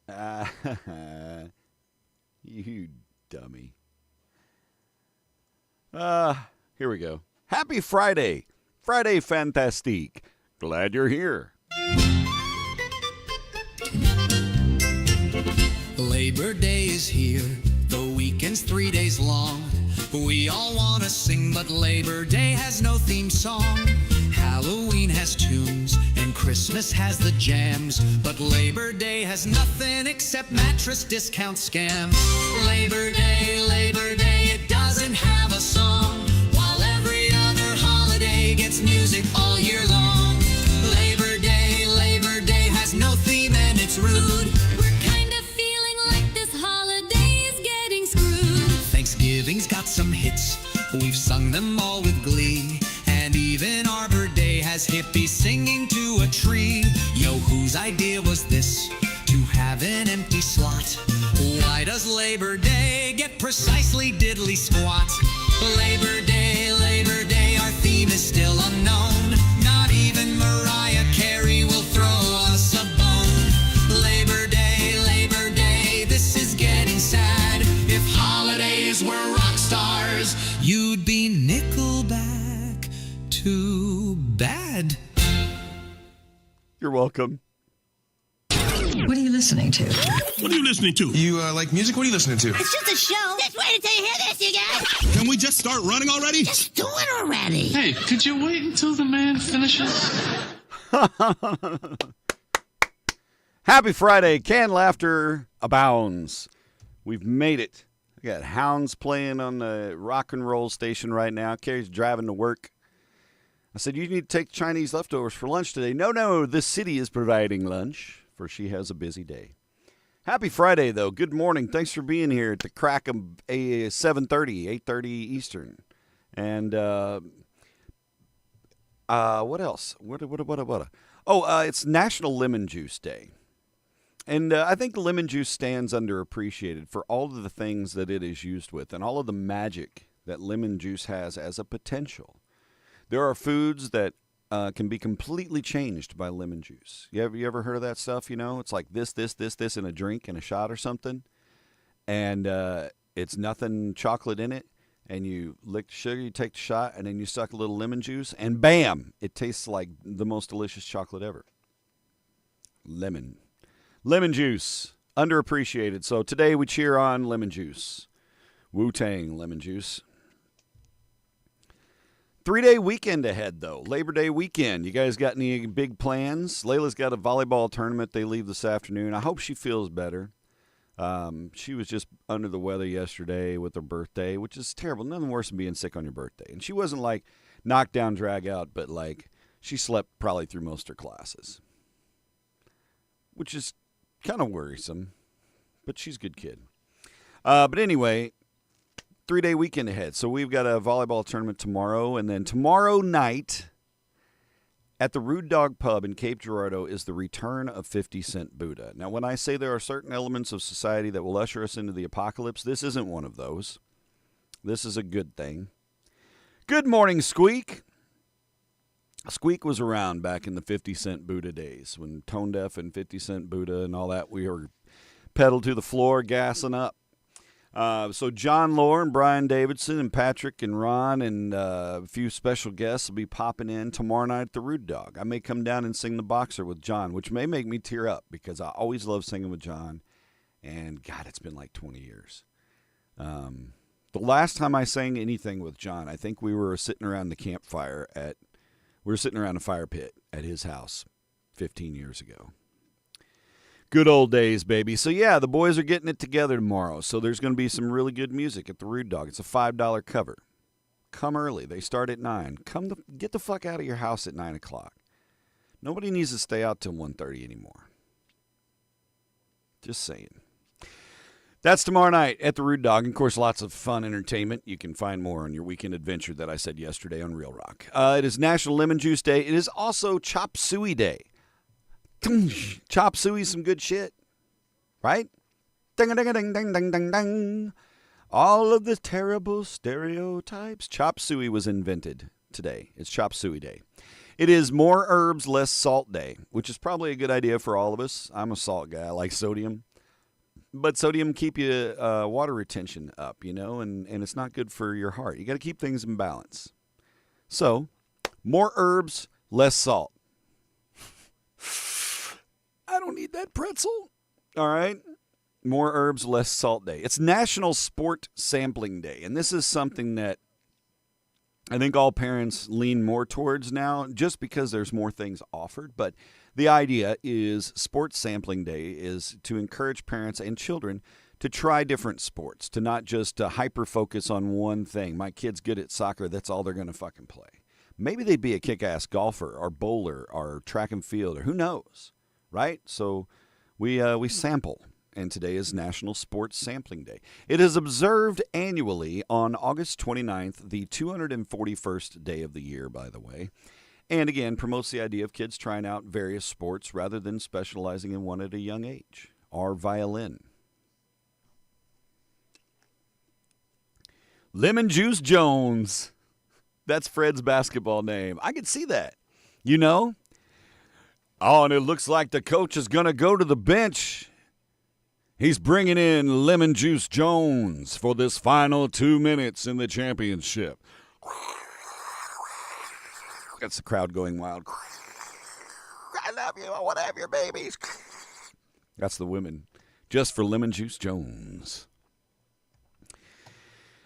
Ah, you dummy. Here we go. Happy Friday. Friday fantastique. Glad you're here. Labor Day is here, the weekend's 3 days long. We all want to sing, but Labor Day has no theme song. Halloween has tunes, and Christmas has the jams. But Labor Day has nothing except mattress discount scams. Labor Day, it doesn't have a song. While every other holiday gets music all year long. Labor Day has no theme and it's rude. Thanksgiving's got some hits, we've sung them all with glee. And even Arbor Day has hippies singing to a tree. Yo, whose idea was this, to have an empty slot? Why does Labor Day get precisely diddly squat? Labor Day, our theme is still unknown. Not even Mariah Carey will throw us a bone. Labor Day, this is getting sad. If holidays were rock stars, you'd be Nickelback. Too bad. You're welcome. What are you listening to? What are you listening to? You like music? What are you listening to? It's just a show. Just wait until you hear this, you guys. Can we just start running already? Just do it already. Hey, could you wait until the man finishes? Happy Friday. Canned laughter abounds. We've made it. We got hounds playing on the rock and roll station right now. Carrie's driving to work. I said, you need to take Chinese leftovers for lunch today. No, this city is providing lunch, for she has a busy day. Happy Friday, though. Good morning. Thanks for being here at the crack of 7:30, 8:30 Eastern. And what else? What? Oh, it's National Lemon Juice Day. And I think lemon juice stands underappreciated for all of the things that it is used with and all of the magic that lemon juice has as a potential. There are foods that can be completely changed by lemon juice. You ever heard of that stuff? You know, it's like this in a drink, in a shot or something. And it's nothing chocolate in it. And you lick the sugar, you take the shot, and then you suck a little lemon juice. And bam, it tastes like the most delicious chocolate ever. Lemon juice, underappreciated. So today we cheer on lemon juice. Wu-Tang lemon juice. 3-day weekend ahead, though. Labor Day weekend. You guys got any big plans? Layla's got a volleyball tournament. They leave this afternoon. I hope she feels better. She was just under the weather yesterday with her birthday, which is terrible. Nothing worse than being sick on your birthday. And she wasn't like knocked down, drag out, but like she slept probably through most of her classes, which is kind of worrisome, but she's a good kid. But anyway, 3-day weekend ahead. So we've got a volleyball tournament tomorrow, and then tomorrow night at the Rude Dog Pub in Cape Girardeau is the return of 50 Cent Buddha. Now, when I say there are certain elements of society that will usher us into the apocalypse, this isn't one of those. This is a good thing. Good morning, Squeak. Squeak was around back in the 50 Cent Buddha days when Tone Deaf and 50 Cent Buddha and all that, we were pedal to the floor, gassing up. So John Lohr and Brian Davidson and Patrick and Ron and a few special guests will be popping in tomorrow night at the Rude Dog. I may come down and sing the Boxer with John, which may make me tear up because I always love singing with John. And, God, it's been like 20 years. The last time I sang anything with John, I think we were sitting around the campfire we were sitting around a fire pit at his house 15 years ago. Good old days, baby. So, yeah, the boys are getting it together tomorrow. So there's going to be some really good music at the Rude Dog. It's a $5 cover. Come early. They start at 9. Get the fuck out of your house at 9 o'clock. Nobody needs to stay out till 1:30 anymore. Just saying. That's tomorrow night at the Rude Dog. And, of course, lots of fun entertainment. You can find more on your weekend adventure that I said yesterday on Real Rock. It is National Lemon Juice Day. It is also Chop Suey Day. Chop Suey, some good shit. Right? Ding-a-ding-a-ding-ding-ding-ding-ding. All of the terrible stereotypes. Chop Suey was invented today. It's Chop Suey Day. It is More Herbs, Less Salt Day, which is probably a good idea for all of us. I'm a salt guy. I like sodium. but sodium keep you water retention up, and it's not good for your heart. You got to keep things in balance. So, more herbs, less salt. I don't need that pretzel. All right. More herbs, less salt day. It's National Sport Sampling Day, and this is something that I think all parents lean more towards now just because there's more things offered. But the idea is Sports Sampling Day is to encourage parents and children to try different sports, to not just hyper-focus on one thing. My kid's good at soccer, that's all they're going to fucking play. Maybe they'd be a kick-ass golfer or bowler or track and field or who knows, right? So we sample. And today is National Sports Sampling Day. It is observed annually on August 29th, the 241st day of the year, by the way. And again, promotes the idea of kids trying out various sports rather than specializing in one at a young age. Or violin. Lemon Juice Jones. That's Fred's basketball name. I can see that. Oh, and it looks like the coach is going to go to the bench. He's bringing in Lemon Juice Jones for this final 2 minutes in the championship. That's the crowd going wild. I love you. I want to have your babies. That's the women. Just for Lemon Juice Jones.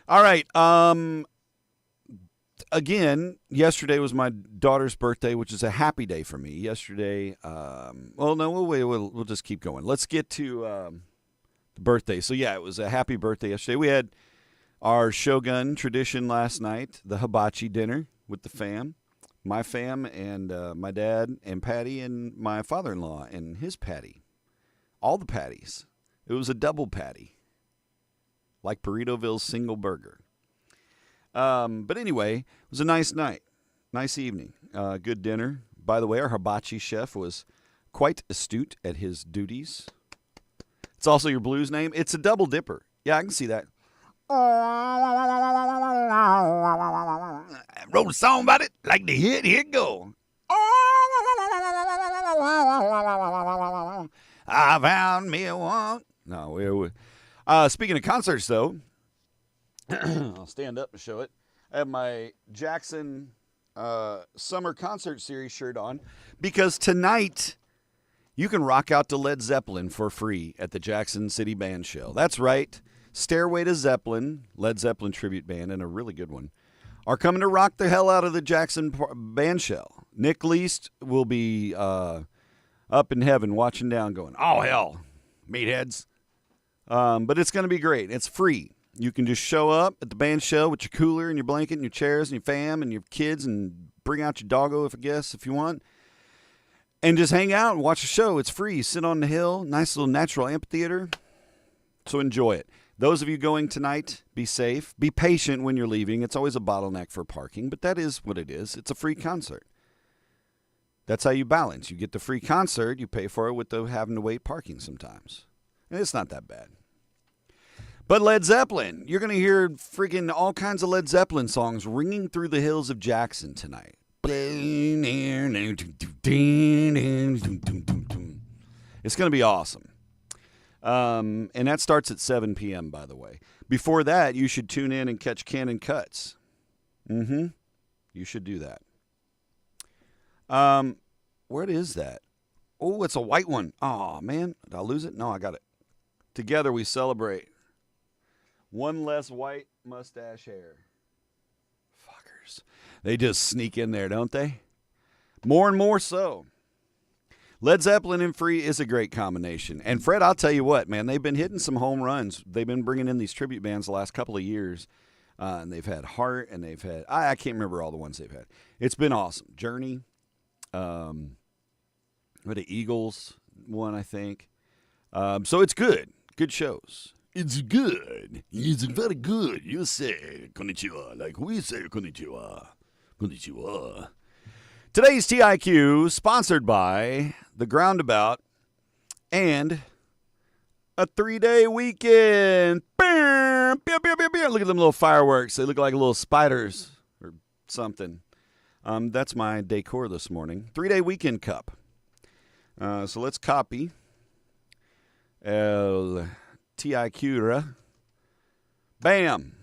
All right. Again, yesterday was my daughter's birthday, which is a happy day for me. Yesterday, we'll just keep going. Let's get to birthday. So yeah, it was a happy birthday yesterday. We had our Shogun tradition last night, the hibachi dinner with the fam, my fam, and my dad and Patty and my father-in-law and his patty. All the patties. It was a double patty, like Burritoville's single burger. But anyway, it was a nice night, nice evening, good dinner. By the way, our hibachi chef was quite astute at his duties. It's also your blues name. It's a double dipper. Yeah, I can see that. I wrote a song about it. Like the hit, here it go. I found me a one. No, speaking of concerts, though, I'll stand up and show it. I have my Jackson Summer Concert Series shirt on because tonight you can rock out to Led Zeppelin for free at the Jackson City Band Shell. That's right. Stairway to Zeppelin, Led Zeppelin tribute band, and a really good one, are coming to rock the hell out of the Jackson Band Shell. Nick Least will be up in heaven watching down going, oh, hell, meatheads. But it's going to be great. It's free. You can just show up at the band shell with your cooler and your blanket and your chairs and your fam and your kids and bring out your doggo if you want. And just hang out and watch the show. It's free. Sit on the hill. Nice little natural amphitheater. So enjoy it. Those of you going tonight, be safe. Be patient when you're leaving. It's always a bottleneck for parking, but that is what it is. It's a free concert. That's how you balance. You get the free concert, you pay for it with the having to wait parking sometimes. And it's not that bad. But Led Zeppelin, you're going to hear freaking all kinds of Led Zeppelin songs ringing through the hills of Jackson tonight. It's going to be awesome. And that starts at 7 p.m., by the way. Before that, you should tune in and catch Cannon Cuts. You should do that. What is that? Oh, it's a white one. Oh, man. Did I lose it? No, I got it. Together we celebrate. One less white mustache hair. Fuckers. They just sneak in there, don't they? More and more so. Led Zeppelin and free is a great combination. And Fred, I'll tell you what, man, they've been hitting some home runs. They've been bringing in these tribute bands the last couple of years. And they've had Heart, and they've had, I can't remember all the ones they've had. It's been awesome. Journey. The Eagles one, I think. So it's good. Good shows. It's good. It's very good. You say konnichiwa like we say konnichiwa. Konnichiwa. Today's TIQ sponsored by The Groundabout and a 3-day weekend. Look at them little fireworks. They look like little spiders or something. That's my decor this morning. 3-day weekend cup. So let's copy El TIQ. Bam!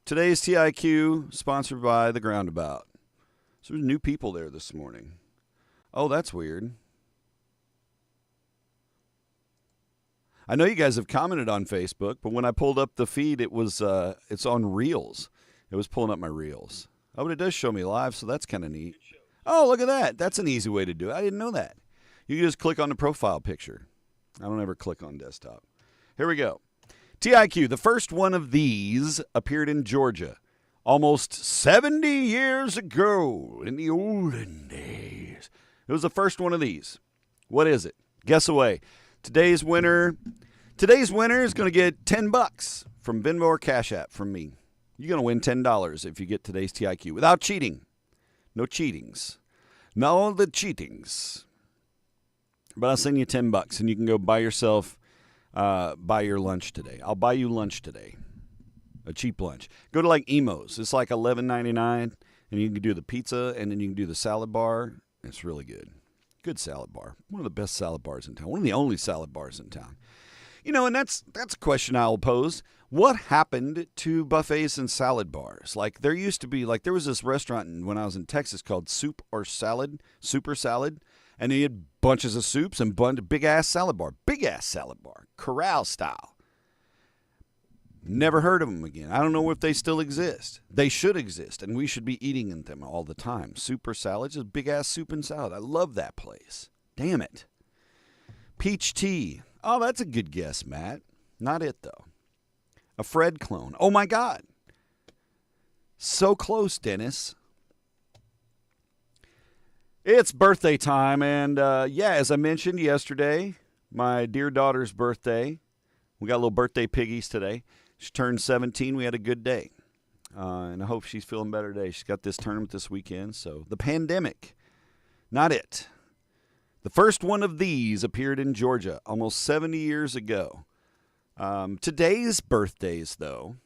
Today's TIQ sponsored by The Groundabout. So there's new people there this morning. Oh, that's weird. I know you guys have commented on Facebook, but when I pulled up the feed, it's on Reels. It was pulling up my Reels. Oh, but it does show me live, so that's kind of neat. Oh, look at that. That's an easy way to do it. I didn't know that. You can just click on the profile picture. I don't ever click on desktop. Here we go. TIQ, the first one of these appeared in Georgia almost 70 years ago in the olden days. It was the first one of these. What is it? Guess away. Today's winner is going to get $10 from Venmo or Cash App from me. You're going to win $10 if you get today's TIQ without cheating. No cheatings. No the cheatings. But I'll send you $10 and you can go buy your lunch today. I'll buy you lunch today. A cheap lunch. Go to like Emo's. It's like $11.99 and you can do the pizza and then you can do the salad bar. It's really good. Good salad bar. One of the best salad bars in town. One of the only salad bars in town. You know, and that's a question I'll pose. What happened to buffets and salad bars? Like there used to be, like there was this restaurant when I was in Texas called Super Salad, and they had bunches of soups and big ass salad bar, corral style. Never heard of them again. I don't know if they still exist. They should exist, and we should be eating in them all the time. Super Salads is big ass soup and salad. I love that place. Damn it. Peach tea. Oh, that's a good guess, Matt. Not it, though. A Fred clone. Oh, my God. So close, Dennis. It's birthday time, and as I mentioned yesterday, my dear daughter's birthday. We got little birthday piggies today. She turned 17. We had a good day, and I hope she's feeling better today. She's got this tournament this weekend, so the pandemic, not it. The first one of these appeared in Georgia almost 70 years ago. Today's birthdays, though,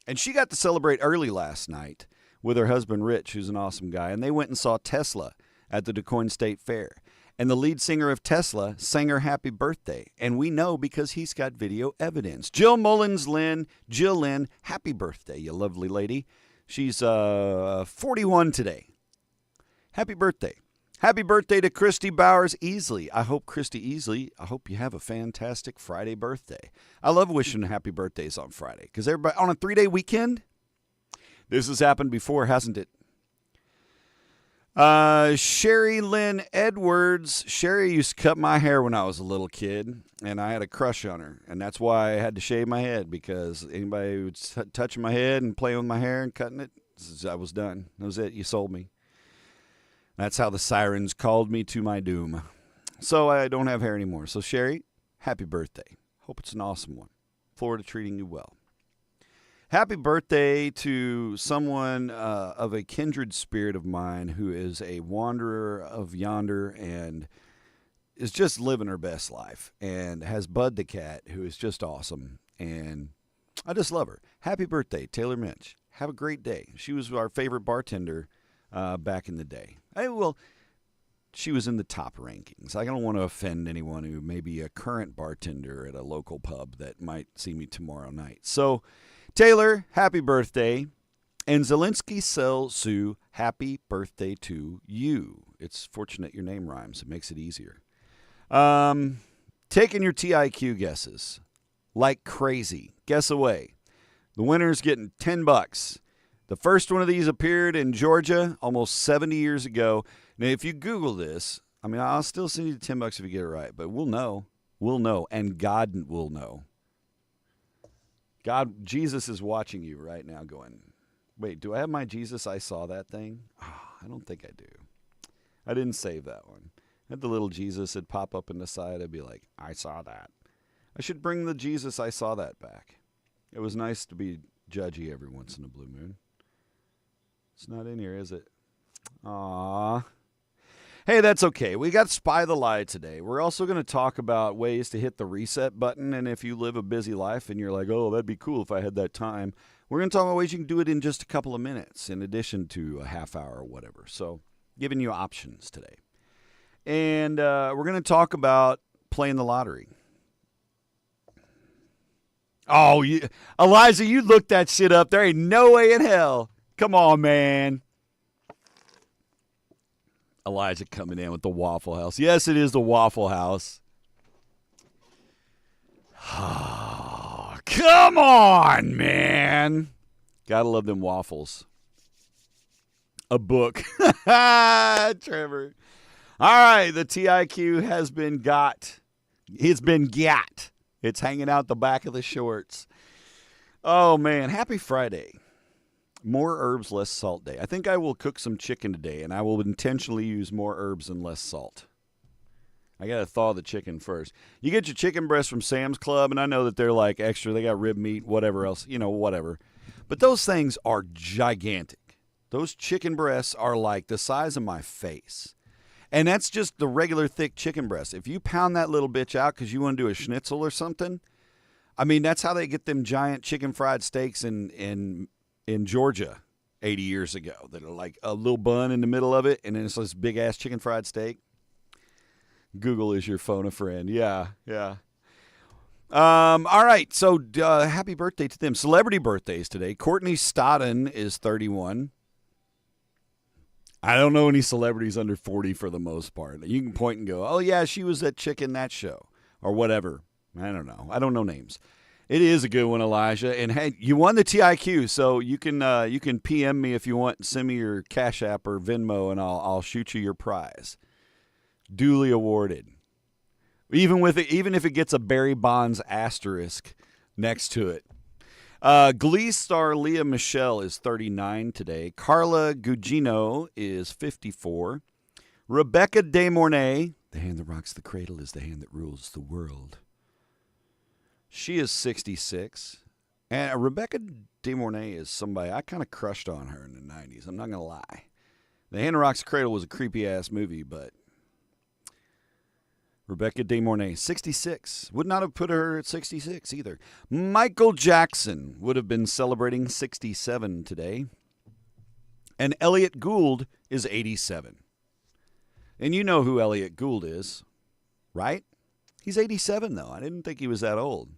and she got to celebrate early last night with her husband, Rich, who's an awesome guy, and they went and saw Tesla at the DuQuoin State Fair. And the lead singer of Tesla sang her happy birthday. And we know because he's got video evidence. Jill Lynn, happy birthday, you lovely lady. She's 41 today. Happy birthday. Happy birthday to Christy Bowers Easley. I hope you have a fantastic Friday birthday. I love wishing happy birthdays on Friday. Because everybody, on a 3-day weekend, this has happened before, hasn't it? Sherry Lynn Edwards. Sherry used to cut my hair when I was a little kid, and I had a crush on her, and that's why I had to shave my head, because anybody who was touching my head and playing with my hair and cutting it, I was done. That was it. You sold me. That's how the sirens called me to my doom. So I don't have hair anymore. So Sherry, happy birthday. Hope it's an awesome one. Florida treating you well. Happy birthday to someone of a kindred spirit of mine who is a wanderer of yonder and is just living her best life, and has Bud the cat, who is just awesome, and I just love her. Happy birthday, Taylor Minch. Have a great day. She was our favorite bartender back in the day. She was in the top rankings. I don't want to offend anyone who may be a current bartender at a local pub that might see me tomorrow night. So, Taylor, happy birthday. And Zelensky Sel Sue, happy birthday to you. It's fortunate your name rhymes. It makes it easier. Taking your TIQ guesses like crazy. Guess away. The winner's getting $10. The first one of these appeared in Georgia almost 70 years ago. Now, if you Google this, I'll still send you the $10 if you get it right, but we'll know. We'll know, and God will know. God, Jesus is watching you right now going, wait, do I have my Jesus I saw that thing? Oh, I don't think I do. I didn't save that one. I had the little Jesus that'd pop up in the side. I'd be like, I saw that. I should bring the Jesus I saw that back. It was nice to be judgy every once in a blue moon. It's not in here, is it? Aww. Hey, that's okay. We got Spy the Lie today. We're also going to talk about ways to hit the reset button. And if you live a busy life and you're like, oh, that'd be cool if I had that time, we're going to talk about ways you can do it in just a couple of minutes in addition to a half hour or whatever. So giving you options today. And we're going to talk about playing the lottery. Oh, Elijah, you looked that shit up. There ain't no way in hell. Come on, man. Elijah coming in with the Waffle House. Yes, it is the Waffle House. Oh, come on, man. Gotta love them waffles. A book. Trevor. All right, the TIQ has been got. It's been got. It's hanging out the back of the shorts. Oh, man. Happy Friday. More herbs, less salt day. I think I will cook some chicken today, and I will intentionally use more herbs and less salt. I got to thaw the chicken first. You get your chicken breast from Sam's Club, and I know that they're like extra. They got rib meat, whatever else, whatever. But those things are gigantic. Those chicken breasts are like the size of my face. And that's just the regular thick chicken breast. If you pound that little bitch out because you want to do a schnitzel or something, I mean, that's how they get them giant chicken fried steaks in Georgia 80 years ago. That are like a little bun in the middle of it, and then it's this big-ass chicken fried steak. Google is your phone a friend. Yeah. All right, so happy birthday to them. Celebrity birthdays today. Courtney Stodden is 31. I don't know any celebrities under 40 for the most part. You can point and go, oh, yeah, she was that chick in that show or whatever. I don't know. I don't know names. It is a good one, Elijah. And, hey, you won the TIQ, so you can PM me if you want. Send me your Cash App or Venmo, and I'll shoot you your prize. Duly awarded. Even if it gets a Barry Bonds asterisk next to it. Glee star Leah Michele is 39 today. Carla Gugino is 54. Rebecca De Mornay, the hand that rocks the cradle is the hand that rules the world. She is 66. And Rebecca De Mornay is somebody, I kind of crushed on her in the 90s. I'm not going to lie. The Hand that Rocks the Cradle was a creepy-ass movie, but Rebecca De Mornay, 66. Would not have put her at 66 either. Michael Jackson would have been celebrating 67 today. And Elliot Gould is 87. And you know who Elliot Gould is, right? He's 87, though. I didn't think he was that old.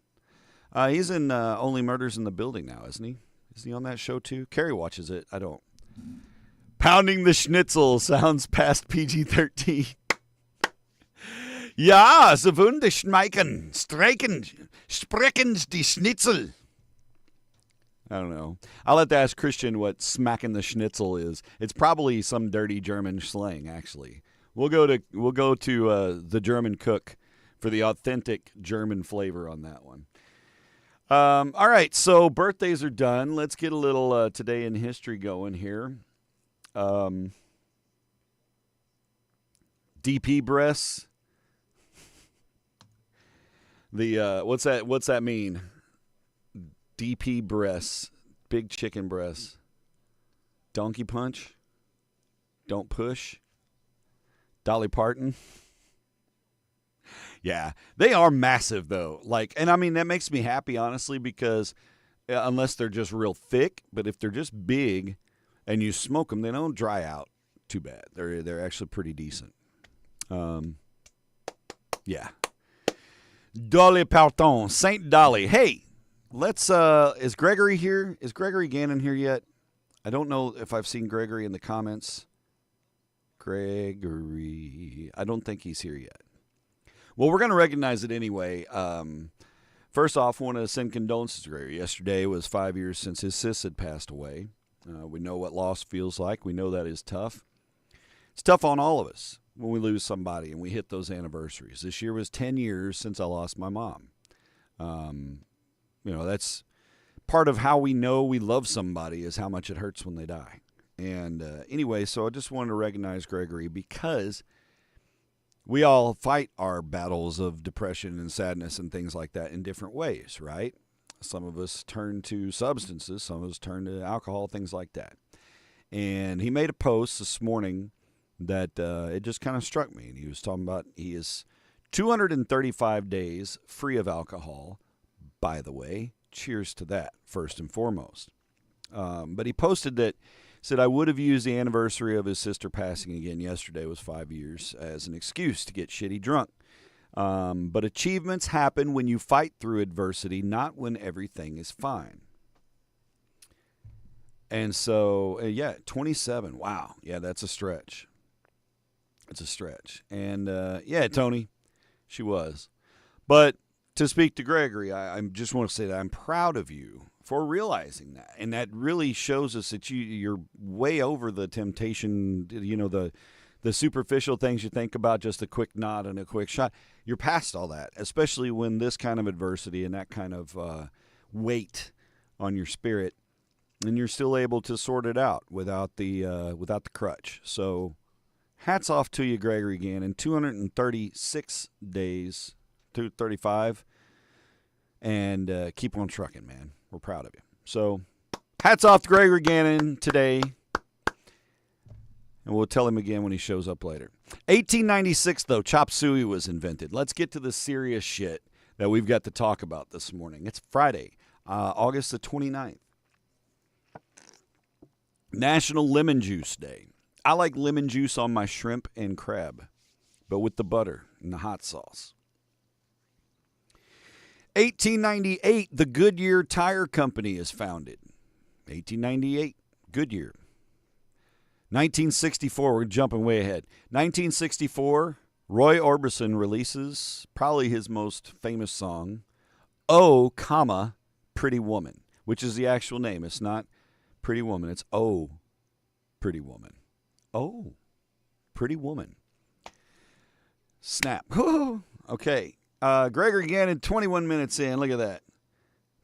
He's in Only Murders in the Building now, isn't he? Is he on that show, too? Carrie watches it. I don't. Pounding the Schnitzel sounds past PG-13. Ja, so wunderschmeichen, streichen, sprechen die Schnitzel. I don't know. I'll have to ask Christian what smacking the schnitzel is. It's probably some dirty German slang, actually. We'll go to the German cook for the authentic German flavor on that one. All right, so birthdays are done. Let's get a little Today in History going here. DP breasts. What's that mean? DP breasts, big chicken breasts. Donkey punch. Don't push. Dolly Parton. Yeah, they are massive though. And I mean that makes me happy honestly because unless they're just real thick, but if they're just big and you smoke them, they don't dry out too bad. They're actually pretty decent. Yeah. Dolly Parton, Saint Dolly. Hey, let's. Is Gregory here? Is Gregory Gannon here yet? I don't know if I've seen Gregory in the comments. Gregory, I don't think he's here yet. Well, we're going to recognize it anyway. First off, I want to send condolences to Gregory. Yesterday was 5 years since his sis had passed away. We know what loss feels like. We know that is tough. It's tough on all of us when we lose somebody and we hit those anniversaries. This year was 10 years since I lost my mom. That's part of how we know we love somebody is how much it hurts when they die. And anyway, so I just wanted to recognize Gregory because we all fight our battles of depression and sadness and things like that in different ways, right? Some of us turn to substances. Some of us turn to alcohol, things like that. And he made a post this morning that it just kind of struck me. And he was talking about he is 235 days free of alcohol, by the way. Cheers to that, first and foremost. But he posted that, said, I would have used the anniversary of his sister passing again yesterday was 5 years as an excuse to get shitty drunk. But achievements happen when you fight through adversity, not when everything is fine. And so, 27. Wow. Yeah, that's a stretch. It's a stretch. And, Tony, she was. But to speak to Gregory, I just want to say that I'm proud of you for realizing that. And that really shows us that you're way over the temptation, the superficial things you think about, just a quick nod and a quick shot. You're past all that, especially when this kind of adversity and that kind of weight on your spirit, and you're still able to sort it out without the crutch. So hats off to you, Gregory Gannon. 236 days, 235, and keep on trucking, man. We're proud of you. So hats off to Gregory Gannon today. And we'll tell him again when he shows up later. 1896, though, chop suey was invented. Let's get to the serious shit that we've got to talk about this morning. It's Friday, August the 29th. National Lemon Juice Day. I like lemon juice on my shrimp and crab, but with the butter and the hot sauce. 1898, the Goodyear Tire Company is founded. 1898, Goodyear. 1964, we're jumping way ahead. 1964, Roy Orbison releases probably his most famous song, Oh, comma, Pretty Woman, which is the actual name. It's not Pretty Woman. It's Oh, Pretty Woman. Oh, Pretty Woman. Snap. Okay. Gregory Gannon, 21 minutes in. Look at that.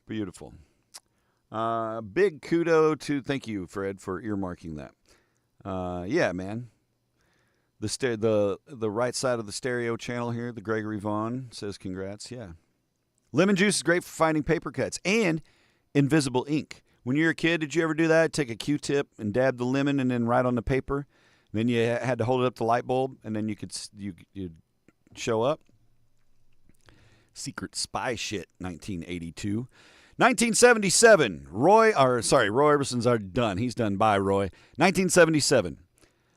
Beautiful. Big kudo to, thank you, Fred, for earmarking that. Yeah, man. The right side of the stereo channel here, the Gregory Vaughn says congrats. Yeah. Lemon juice is great for finding paper cuts and invisible ink. When you were a kid, did you ever do that? Take a Q-tip and dab the lemon and then write on the paper. Then you had to hold it up to the light bulb, and then you'd show up. Secret spy shit, 1982. 1977, Roy Orbison's already done. He's done. Bye, Roy. 1977,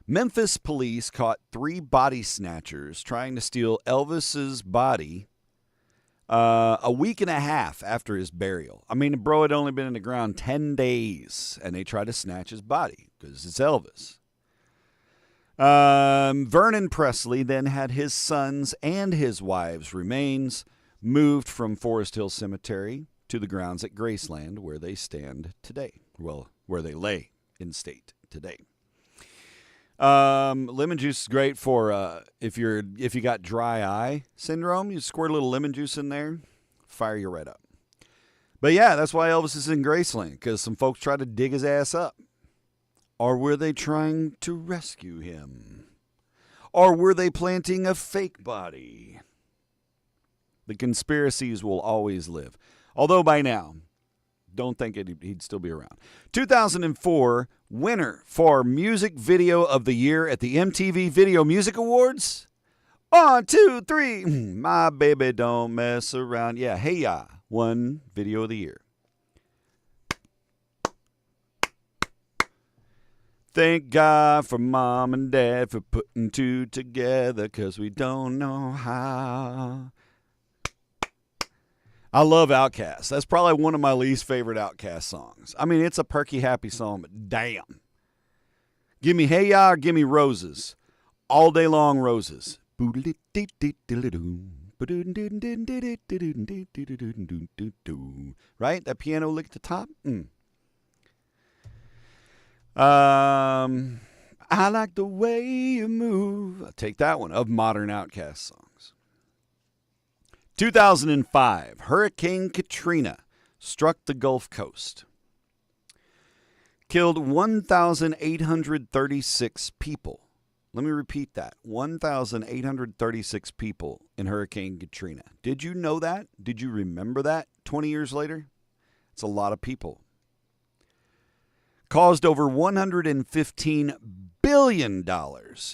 Memphis police caught 3 body snatchers trying to steal Elvis's body a week and a half after his burial. I mean, the bro had only been in the ground 10 days, and they tried to snatch his body because it's Elvis. Vernon Presley then had his sons and his wives' remains moved from Forest Hill Cemetery to the grounds at Graceland, where they stand today. Well, where they lay in state today. Lemon juice is great for if you got dry eye syndrome. You squirt a little lemon juice in there, fire you right up. But yeah, that's why Elvis is in Graceland, because some folks tried to dig his ass up. Or were they trying to rescue him? Or were they planting a fake body? The conspiracies will always live. Although by now, don't think he'd still be around. 2004, winner for Music Video of the Year at the MTV Video Music Awards. 1, 2, 3. My baby don't mess around. Yeah, Hey Ya won Video of the Year. Thank God for Mom and Dad for putting 2 together, 'cause we don't know how. I love Outkast. That's probably one of my least favorite Outkast songs. I mean, it's a perky, happy song, but damn. Give me Hey Ya or give me Roses. All day long, Roses. Right? That piano lick at the top? I like the way you move. I'll take that one, of modern Outkast songs. 2005, Hurricane Katrina struck the Gulf Coast. Killed 1,836 people. Let me repeat that. 1,836 people in Hurricane Katrina. Did you know that? Did you remember that 20 years later? It's a lot of people. Caused over $115 billion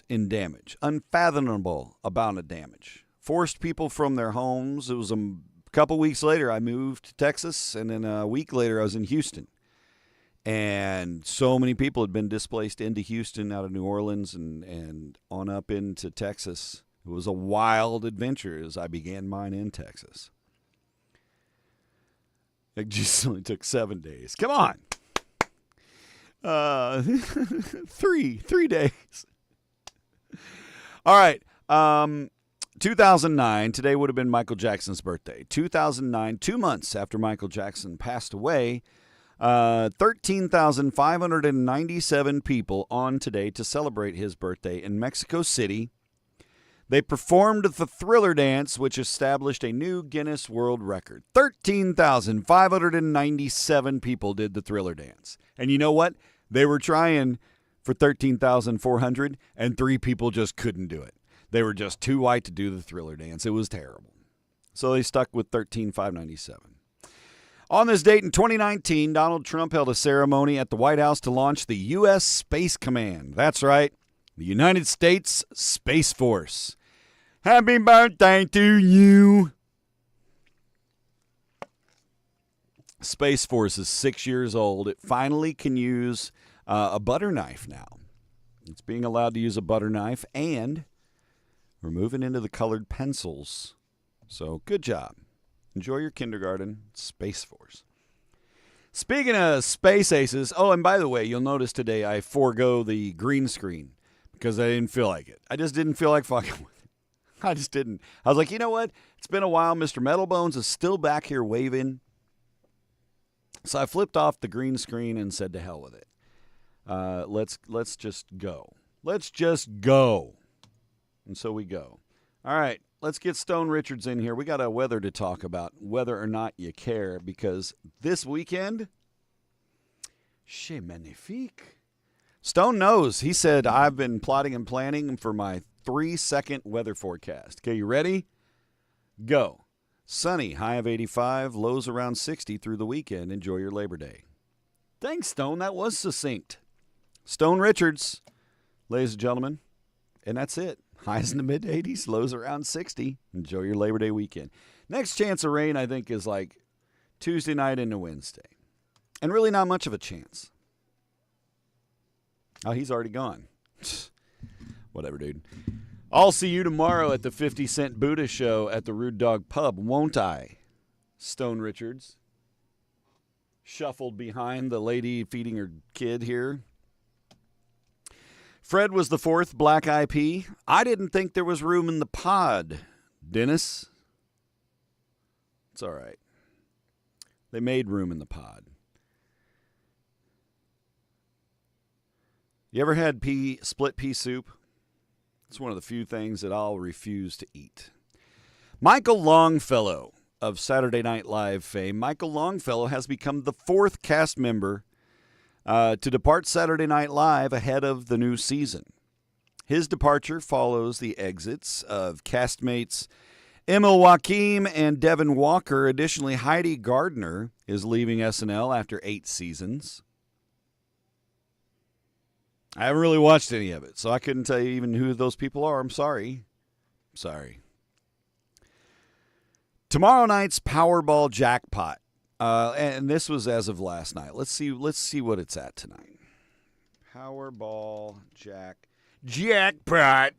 in damage. Unfathomable amount of damage. Forced people from their homes. It was a couple weeks later, I moved to Texas, and then a week later, I was in Houston. And so many people had been displaced into Houston, out of New Orleans, and on up into Texas. It was a wild adventure as I began mine in Texas. It just only took 7 days. Come on. 3 days. All right. 2009, today would have been Michael Jackson's birthday. 2009, 2 months after Michael Jackson passed away, 13,597 people on today to celebrate his birthday in Mexico City. They performed the Thriller dance, which established a new Guinness World Record. 13,597 people did the Thriller dance. And you know what? They were trying for 13,400, and 3 people just couldn't do it. They were just too white to do the Thriller dance. It was terrible. So they stuck with 13,597. On this date in 2019, Donald Trump held a ceremony at the White House to launch the U.S. Space Command. That's right, the United States Space Force. Happy birthday to you. Space Force is 6 years old. It finally can use a butter knife now. It's being allowed to use a butter knife, and we're moving into the colored pencils. So good job. Enjoy your kindergarten. Space Force. Speaking of space aces, oh, and by the way, you'll notice today I forego the green screen because I didn't feel like it. I just didn't feel like fucking with it. I just didn't. I was like, you know what? It's been a while. Mr. Metalbones is still back here waving. So I flipped off the green screen and said to hell with it. Let's just go. Let's just go. And so we go. All right, let's get Stone Richards in here. We got a weather to talk about, whether or not you care, because this weekend, c'est magnifique. Stone knows. He said, I've been plotting and planning for my 3-second weather forecast. Okay, you ready? Go. Sunny, high of 85, lows around 60 through the weekend. Enjoy your Labor Day. Thanks, Stone. That was succinct. Stone Richards, ladies and gentlemen. And that's it. Highs in the mid-80s, lows around 60. Enjoy your Labor Day weekend. Next chance of rain, I think, is like Tuesday night into Wednesday. And really not much of a chance. Oh, he's already gone. Whatever, dude. I'll see you tomorrow at the 50 Cent Buddha show at the Rude Dog Pub, won't I? Stone Richards. Shuffled behind the lady feeding her kid here. Fred was the 4th Black IP. I didn't think there was room in the pod, Dennis. It's all right. They made room in the pod. You ever had split pea soup? It's one of the few things that I'll refuse to eat. Michael Longfellow of Saturday Night Live fame. Michael Longfellow has become the 4th cast member to depart Saturday Night Live ahead of the new season. His departure follows the exits of castmates Emil Joachim and Devin Walker. Additionally, Heidi Gardner is leaving SNL after 8 seasons. I haven't really watched any of it, so I couldn't tell you even who those people are. I'm sorry. Tomorrow night's Powerball jackpot. And this was as of last night. Let's see what it's at tonight. Powerball jackpot.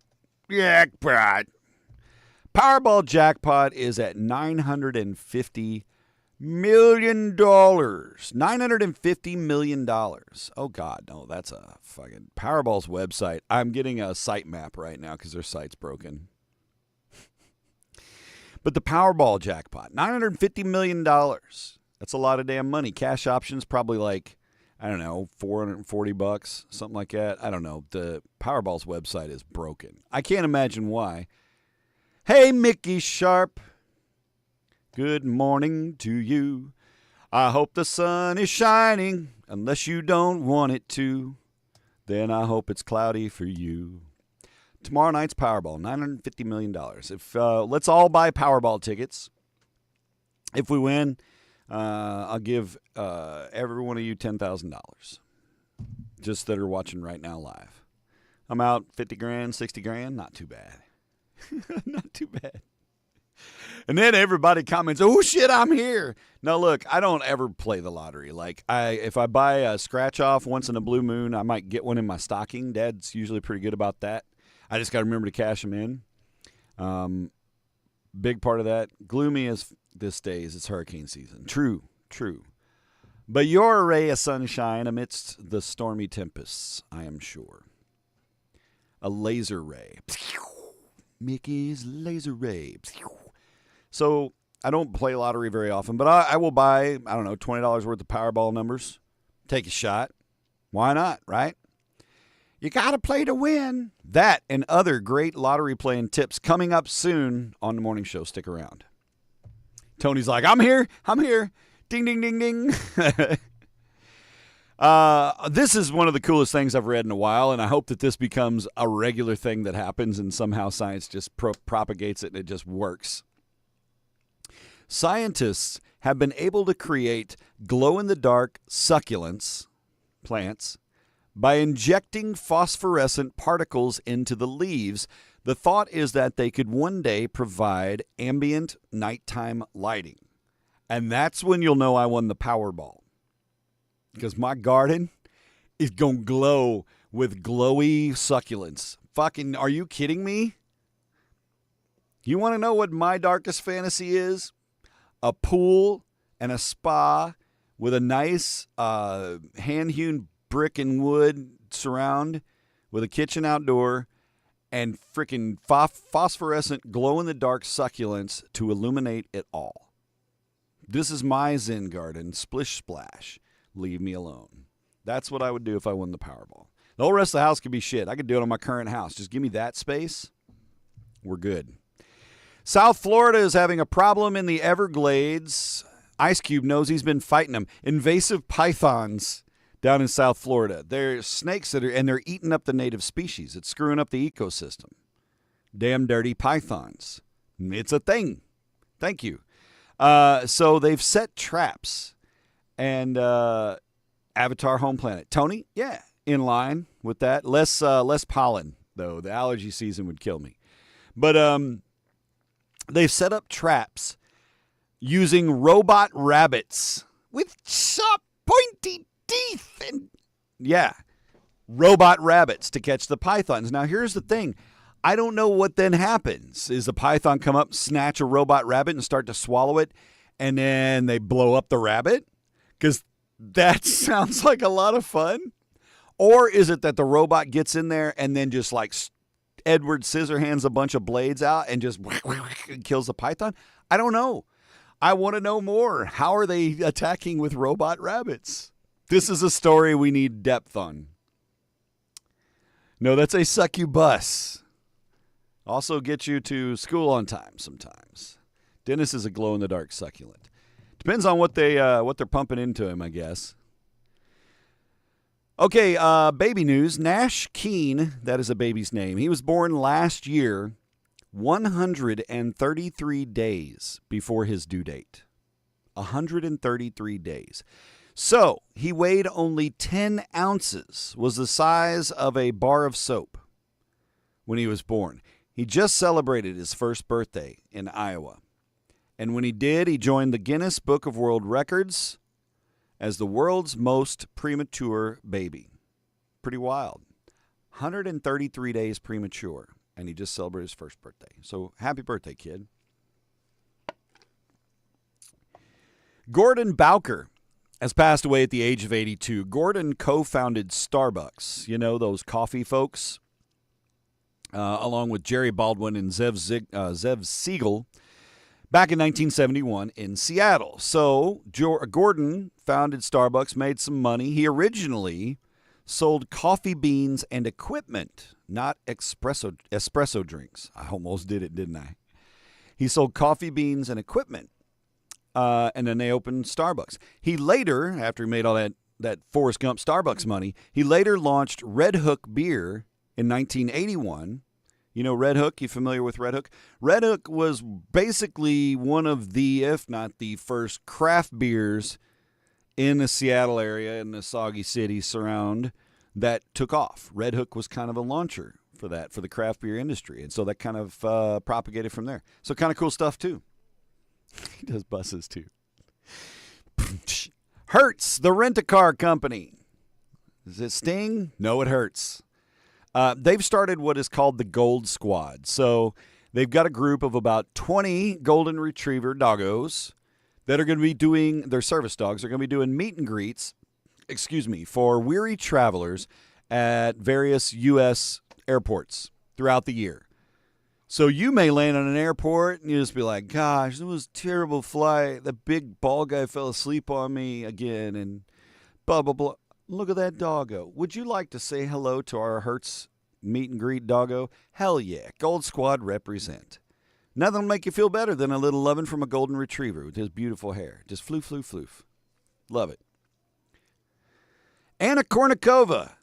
Powerball jackpot is at $950 million. $950 million. Oh, God, no, that's a fucking Powerball's website. I'm getting a site map right now because their site's broken. But the Powerball jackpot, $950 million. That's a lot of damn money. Cash options, probably like, I don't know, $440, something like that. I don't know. The Powerball's website is broken. I can't imagine why. Hey, Mickey Sharp. Good morning to you. I hope the sun is shining, unless you don't want it to. Then I hope it's cloudy for you. Tomorrow night's Powerball, $950 million. Let's all buy Powerball tickets. If we win, I'll give every one of you $10,000. Just that are watching right now live. I'm out 50 grand, 60 grand. Not too bad. Not too bad. And then everybody comments, oh, shit, I'm here. Now, look, I don't ever play the lottery. Like, if I buy a scratch-off once in a blue moon, I might get one in my stocking. Dad's usually pretty good about that. I just got to remember to cash them in. Big part of that. Gloomy as this day is it's hurricane season. True. But you're a ray of sunshine amidst the stormy tempests, I am sure. A laser ray. Mickey's laser ray. So I don't play lottery very often, but I will buy, I don't know, $20 worth of Powerball numbers. Take a shot. Why not, right? You got to play to win. That and other great lottery playing tips coming up soon on the morning show. Stick around. Tony's like, I'm here. Ding, ding, ding, ding. This is one of the coolest things I've read in a while, and I hope that this becomes a regular thing that happens and somehow science just propagates it and it just works. Scientists have been able to create glow-in-the-dark succulents, plants, by injecting phosphorescent particles into the leaves. The thought is that they could one day provide ambient nighttime lighting. And that's when you'll know I won the Powerball. Because my garden is going to glow with glowy succulents. Fucking, are you kidding me? You want to know what my darkest fantasy is? A pool and a spa with a nice hand-hewn brick and wood surround with a kitchen outdoor and freaking phosphorescent glow-in-the-dark succulents to illuminate it all. This is my Zen garden. Splish splash. Leave me alone. That's what I would do if I won the Powerball. The whole rest of the house could be shit. I could do it on my current house. Just give me that space. We're good. South Florida is having a problem in the Everglades. Ice Cube knows he's been fighting them. Invasive pythons down in South Florida. They're snakes and they're eating up the native species. It's screwing up the ecosystem. Damn dirty pythons. It's a thing. Thank you. So they've set traps. And Avatar Home Planet. Tony, yeah, in line with that. Less pollen, though. The allergy season would kill me. But they've set up traps using robot rabbits with sharp, pointy teeth. And yeah, robot rabbits to catch the pythons. Now, here's the thing. I don't know what then happens. Is the python come up, snatch a robot rabbit, and start to swallow it, and then they blow up the rabbit? Because that sounds like a lot of fun. Or is it that the robot gets in there and then just like Edward Scissorhands a bunch of blades out and just kills the python? I don't know. I want to know more. How are they attacking with robot rabbits? This is a story we need depth on. No, that's a succubus. Also get you to school on time sometimes. Dennis is a glow-in-the-dark succulent. Depends on what they're pumping into him, I guess. Okay, baby news. Nash Keene, that is a baby's name. He was born last year, 133 days before his due date. 133 days. So, he weighed only 10 ounces, was the size of a bar of soap when he was born. He just celebrated his first birthday in Iowa. And when he did, he joined the Guinness Book of World Records as the world's most premature baby. Pretty wild. 133 days premature, and he just celebrated his first birthday. So happy birthday, kid. Gordon Bowker has passed away at the age of 82. Gordon co-founded Starbucks, you know, those coffee folks, along with Jerry Baldwin and Zev Siegel, back in 1971 in Seattle. So Gordon founded Starbucks, made some money. He originally sold coffee beans and equipment, not espresso drinks. I almost did it, didn't I? He sold coffee beans and equipment, and then they opened Starbucks. He later, after he made all that Forrest Gump Starbucks money, he later launched Red Hook Beer in 1981. You know Red Hook? You familiar with Red Hook? Red Hook was basically one of the, if not the first, craft beers in the Seattle area and the Soggy City surround that took off. Red Hook was kind of a launcher for that, for the craft beer industry. And so that kind of propagated from there. So kind of cool stuff, too. He does buses, too. Hertz, the rent-a-car company. Does it sting? No, it hurts. They've started what is called the Gold Squad. So They've got a group of about 20 golden retriever doggos that are going to be doing, their service dogs are going to be doing meet and greets, for weary travelers at various U.S. airports throughout the year. So you may land on an airport and you just be like, gosh, it was a terrible flight. The big bald guy fell asleep on me again and blah, blah, blah. Look at that doggo. Would you like to say hello to our Hertz meet and greet doggo? Hell yeah. Gold Squad represent. Nothing will make you feel better than a little loving from a golden retriever with his beautiful hair. Just floof, floof, floof. Love it. Anna Kournikova.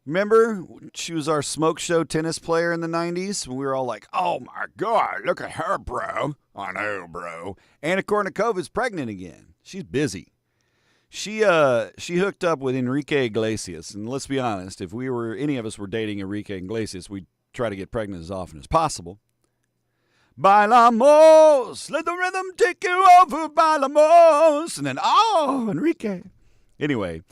Remember, she was our smoke show tennis player in the 90s. We were all like, oh, my God, look at her, bro. I know, bro. Anna Kournikova is pregnant again. She's busy. She hooked up with Enrique Iglesias. And let's be honest, if any of us were dating Enrique Iglesias, we'd try to get pregnant as often as possible. Bailamos, let the rhythm take you over, bailamos. And then, oh, Enrique. Anyway.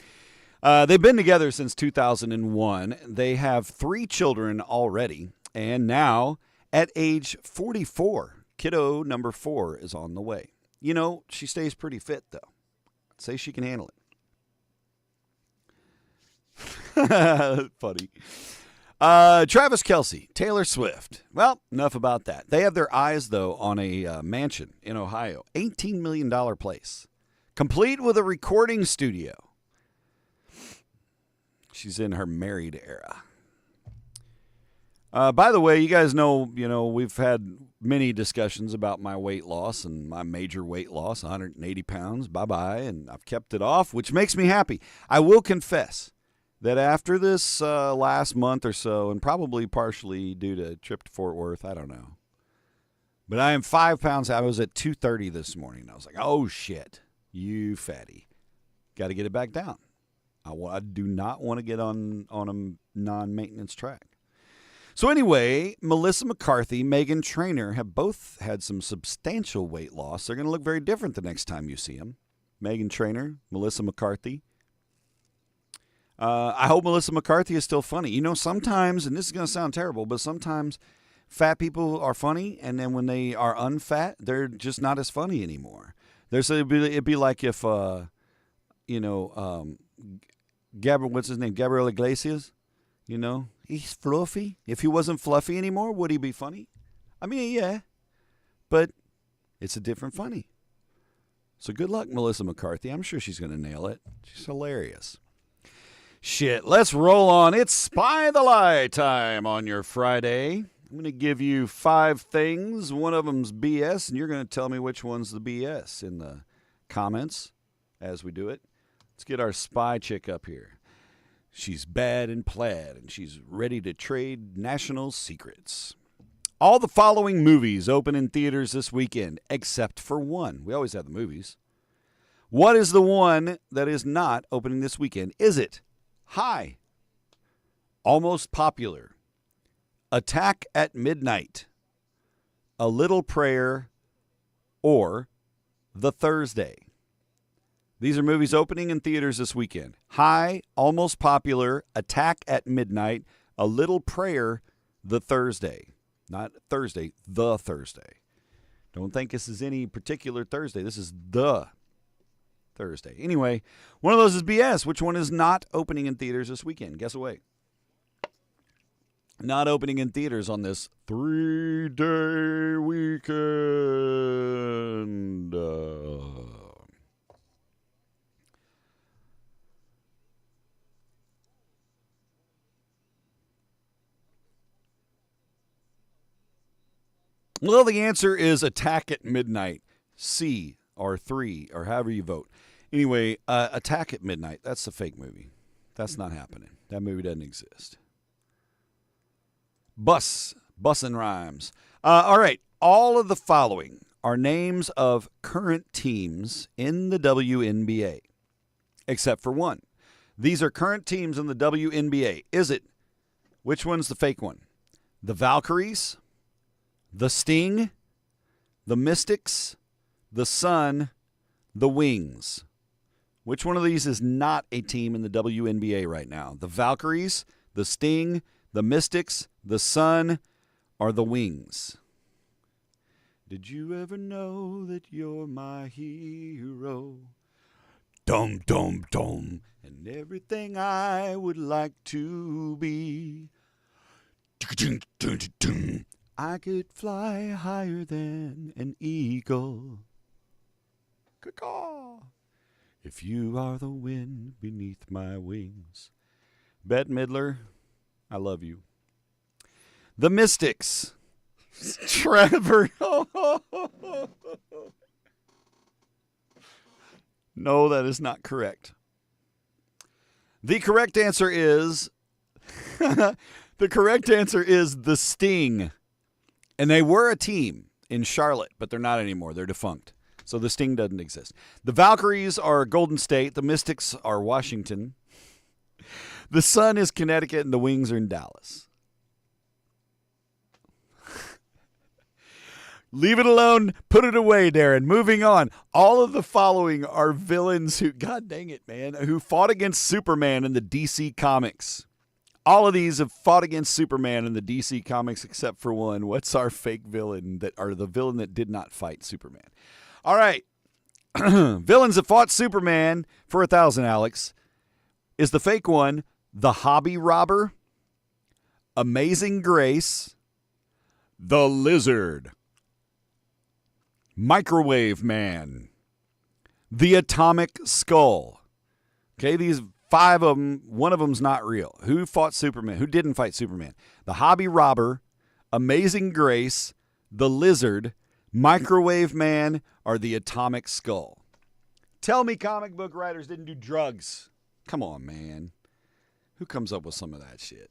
They've been together since 2001. They have 3 children already. And now, at age 44, kiddo number 4 is on the way. You know, she stays pretty fit, though. I'd say she can handle it. Funny. Travis Kelce, Taylor Swift. Well, enough about that. They have their eyes, though, on a mansion in Ohio. $18 million place. Complete with a recording studio. She's in her married era. By the way, you guys know, we've had many discussions about my weight loss and my major weight loss, 180 pounds, bye-bye, and I've kept it off, which makes me happy. I will confess that after this last month or so, and probably partially due to a trip to Fort Worth, I don't know, but I am 5 pounds. I was at 230 this morning. I was like, oh, shit, you fatty. Got to get it back down. I do not want to get on a non-maintenance track. So anyway, Melissa McCarthy, Meghan Trainor have both had some substantial weight loss. They're going to look very different the next time you see them. Meghan Trainor, Melissa McCarthy. I hope Melissa McCarthy is still funny. You know, sometimes, and this is going to sound terrible, but sometimes fat people are funny, and then when they are unfat, they're just not as funny anymore. It'd be like if, what's his name? Gabriel Iglesias. You know, he's fluffy. If he wasn't fluffy anymore, would he be funny? I mean, yeah, but it's a different funny. So good luck, Melissa McCarthy. I'm sure she's going to nail it. She's hilarious. Shit, let's roll on. It's Spy the Lie time on your Friday. I'm going to give you 5 things. One of them's BS, and you're going to tell me which one's the BS in the comments as we do it. Let's get our spy chick up here. She's bad and plaid, and she's ready to trade national secrets. All the following movies open in theaters this weekend, except for one. We always have the movies. What is the one that is not opening this weekend? Is it High, Almost Popular, Attack at Midnight, A Little Prayer, or The Thursday? These are movies opening in theaters this weekend. High, Almost Popular, Attack at Midnight, A Little Prayer, The Thursday. Not Thursday, The Thursday. Don't think this is any particular Thursday. This is The Thursday. Anyway, one of those is BS. Which one is not opening in theaters this weekend? Guess away. Not opening in theaters on this 3-day weekend. Well, the answer is Attack at Midnight. C or 3 or however you vote. Anyway, Attack at Midnight. That's a fake movie. That's not happening. That movie doesn't exist. Bussin' rhymes. All right. All of the following are names of current teams in the WNBA, except for one. These are current teams in the WNBA. Which one's the fake one? The Valkyries, the Sting, the Mystics, the Sun, the Wings. Which one of these is not a team in the WNBA right now? The Valkyries, the Sting, the Mystics, the Sun, or the Wings? Did you ever know that you're my hero? Dum, dum, dum. And everything I would like to be. I could fly higher than an eagle. Caw-caw. If you are the wind beneath my wings. Bette Midler, I love you. The Mystics. Trevor. No, that is not correct. The correct answer is The Sting. And they were a team in Charlotte, but they're not anymore. They're defunct. So the Sting doesn't exist. The Valkyries are Golden State. The Mystics are Washington. The Sun is Connecticut, and the Wings are in Dallas. Leave it alone. Put it away, Darren. Moving on. All of the following are villains who, God dang it, man, who fought against Superman in the DC Comics. All of these have fought against Superman in the DC Comics except for one. What's our fake villain the villain that did not fight Superman? All right. Villains that fought Superman for 1,000, Alex. Is the fake one the Hobby Robber, Amazing Grace, the Lizard, Microwave Man, the Atomic Skull. Okay, these 5 of them, one of them's not real. Who fought Superman? Who didn't fight Superman? The Hobby Robber, Amazing Grace, the Lizard, Microwave Man, or the Atomic Skull. Tell me comic book writers didn't do drugs. Come on, man. Who comes up with some of that shit?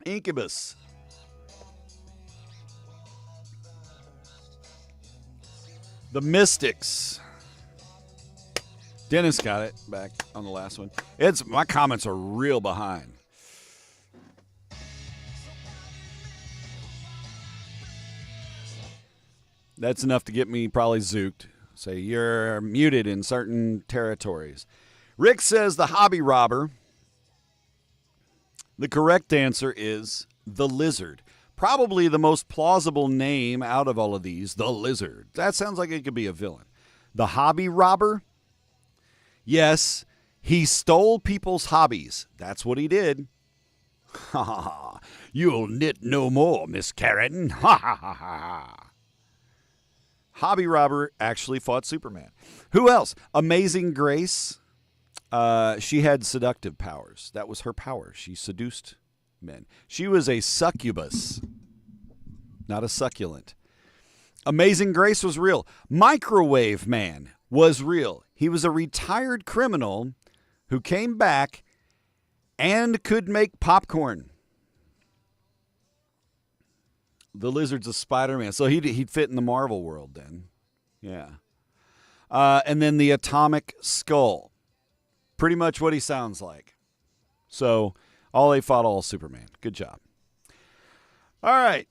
Incubus. The Mystics. Dennis got it back on the last one. My comments are real behind. That's enough to get me probably zooked. Say you're muted in certain territories. Rick says the Hobby Robber. The correct answer is the Lizard. Probably the most plausible name out of all of these, the Lizard. That sounds like it could be a villain. The Hobby Robber? Yes, he stole people's hobbies. That's what he did. Ha ha ha. You'll knit no more, Miss Karen. Ha ha ha ha. Hobby Robber actually fought Superman. Who else? Amazing Grace. She had seductive powers. That was her power. She seduced men. She was a succubus, not a succulent. Amazing Grace was real. Microwave Man was real. He was a retired criminal who came back and could make popcorn. The Lizard's a Spider-Man, so he'd fit in the Marvel world then. Yeah. And then the Atomic Skull. Pretty much what he sounds like. So they fought all Superman. Good job. All right.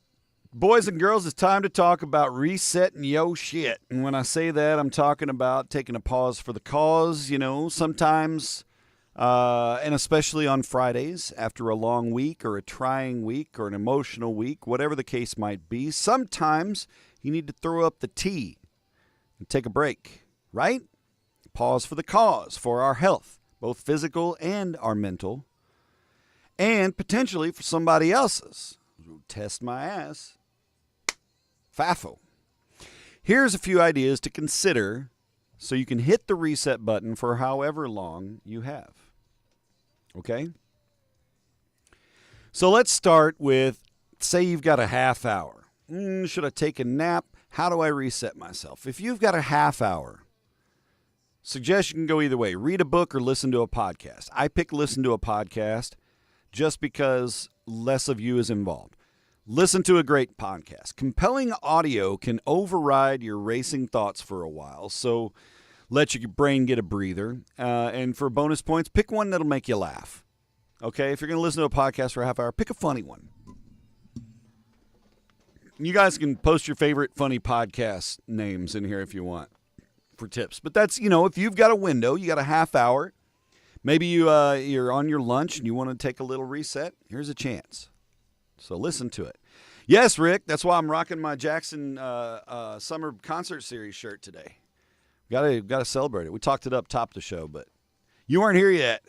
Boys and girls, it's time to talk about resetting yo shit. And when I say that, I'm talking about taking a pause for the cause. You know, sometimes, and especially on Fridays, after a long week or a trying week or an emotional week, whatever the case might be, sometimes you need to throw up the tea and take a break, right? Pause for the cause, for our health, both physical and our mental, and potentially for somebody else's. Test my ass. FAFO. Here's a few ideas to consider so you can hit the reset button for however long you have. Okay? So let's start with, say you've got a half hour. Should I take a nap? How do I reset myself? If you've got a half hour, suggestion can go either way. Read a book or listen to a podcast. I pick listen to a podcast just because less of you is involved. Listen to a great podcast. Compelling audio can override your racing thoughts for a while, so let your brain get a breather. And for bonus points, pick one that'll make you laugh. Okay? If you're going to listen to a podcast for a half hour, pick a funny one. You guys can post your favorite funny podcast names in here if you want for tips. But that's, if you've got a window, you got a half hour, maybe you're on your lunch and you want to take a little reset, here's a chance. So listen to it. Yes, Rick. That's why I'm rocking my Jackson summer concert series shirt today. Gotta celebrate it. We talked it up top of the show, but you weren't here yet.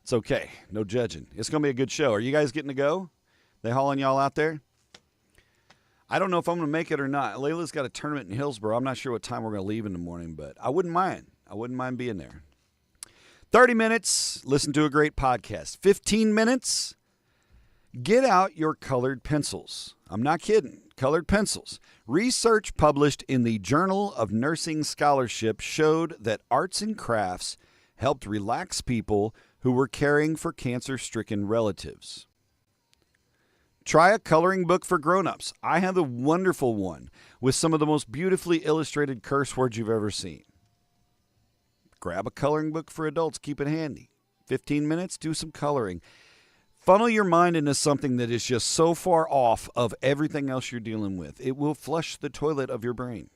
It's okay. No judging. It's gonna be a good show. Are you guys getting to go? They hauling y'all out there? I don't know if I'm gonna make it or not. Layla's got a tournament in Hillsborough. I'm not sure what time we're gonna leave in the morning, but I wouldn't mind. I wouldn't mind being there. 30 minutes, listen to a great podcast. 15 minutes, get out your colored pencils. I'm not kidding. Colored pencils. Research published in the Journal of Nursing Scholarship showed that arts and crafts helped relax people who were caring for cancer-stricken relatives. Try a coloring book for grown-ups. I have a wonderful one with some of the most beautifully illustrated curse words you've ever seen. Grab a coloring book for adults. Keep it handy. 15 minutes, do some coloring. Funnel your mind into something that is just so far off of everything else you're dealing with. It will flush the toilet of your brain.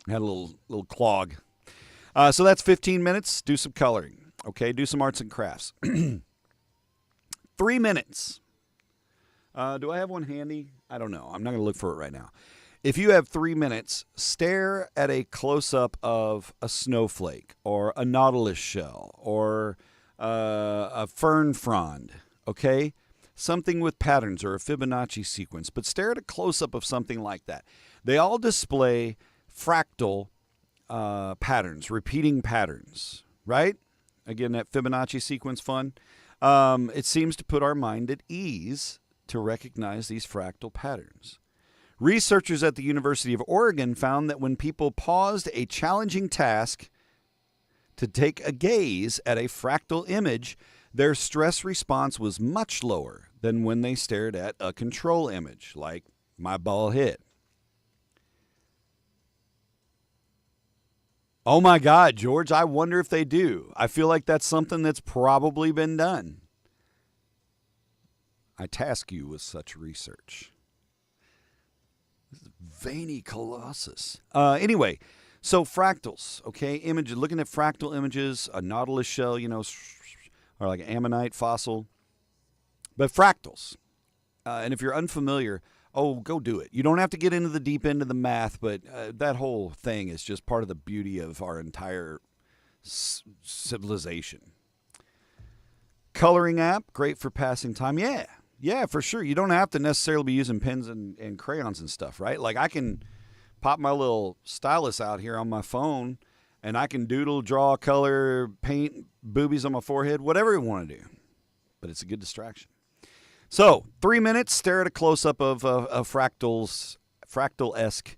Had a little clog. So that's 15 minutes. Do some coloring. Okay, do some arts and crafts. 3 minutes. Do I have one handy? I don't know. I'm not going to look for it right now. If you have 3 minutes, stare at a close-up of a snowflake or a nautilus shell or a fern frond, okay? Something with patterns or a Fibonacci sequence, but stare at a close-up of something like that. They all display fractal patterns, repeating patterns, right? Again, that Fibonacci sequence fun. It seems to put our mind at ease to recognize these fractal patterns. Researchers at the University of Oregon found that when people paused a challenging task to take a gaze at a fractal image, their stress response was much lower than when they stared at a control image, like my ball hit. Oh my God, George, I wonder if they do. I feel like that's something that's probably been done. I task you with such research. Veiny colossus. Anyway, so fractals, okay? Images, looking at fractal images, a nautilus shell, or like an ammonite fossil. But fractals. And if you're unfamiliar, go do it. You don't have to get into the deep end of the math, but that whole thing is just part of the beauty of our entire civilization. Coloring app, great for passing time. Yeah, for sure. You don't have to necessarily be using pens and crayons and stuff, right? Like I can pop my little stylus out here on my phone and I can doodle, draw, color, paint boobies on my forehead, whatever you want to do. But it's a good distraction. So 3 minutes, stare at a close-up of a fractal-esque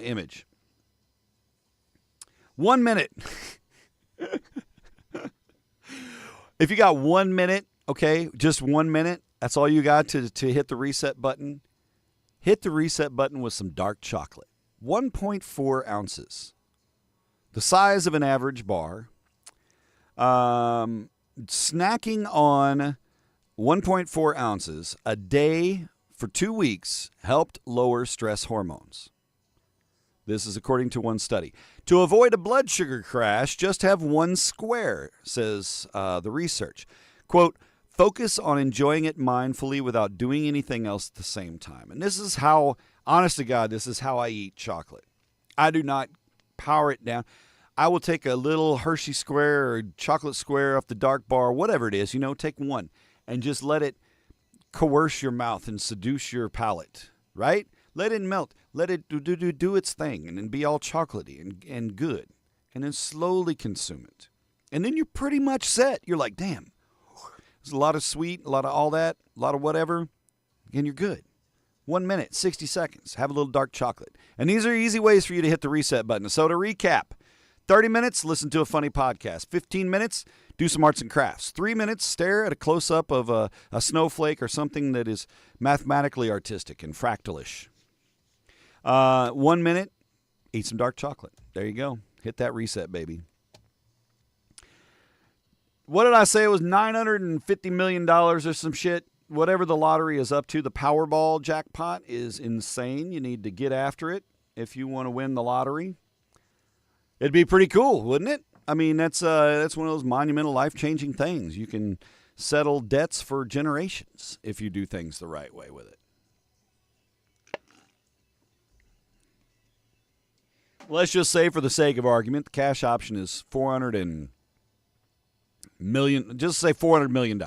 image. 1 minute. If you got 1 minute, okay, just 1 minute, that's all you got to hit the reset button. Hit the reset button with some dark chocolate. 1.4 ounces. The size of an average bar. Snacking on 1.4 ounces a day for 2 weeks helped lower stress hormones. This is according to one study. To avoid a blood sugar crash, just have one square, says the research. Quote, focus on enjoying it mindfully without doing anything else at the same time. And this is how, honest to God, this is how I eat chocolate. I do not power it down. I will take a little Hershey square or chocolate square off the dark bar, whatever it is, take one and just let it coerce your mouth and seduce your palate, right? Let it melt. Let it do its thing and then be all chocolatey and good. And then slowly consume it. And then you're pretty much set. You're like, damn. There's a lot of sweet, a lot of all that, a lot of whatever, and you're good. 1 minute, 60 seconds, have a little dark chocolate. And these are easy ways for you to hit the reset button. So to recap, 30 minutes, listen to a funny podcast. 15 minutes, do some arts and crafts. 3 minutes, stare at a close-up of a snowflake or something that is mathematically artistic and fractalish. 1 minute, eat some dark chocolate. There you go. Hit that reset, baby. What did I say? It was $950 million or some shit. Whatever the lottery is up to, the Powerball jackpot is insane. You need to get after it if you want to win the lottery. It'd be pretty cool, wouldn't it? I mean, that's one of those monumental, life-changing things. You can settle debts for generations if you do things the right way with it. Let's just say, for the sake of argument, the cash option is $400 million. Just say $400 million.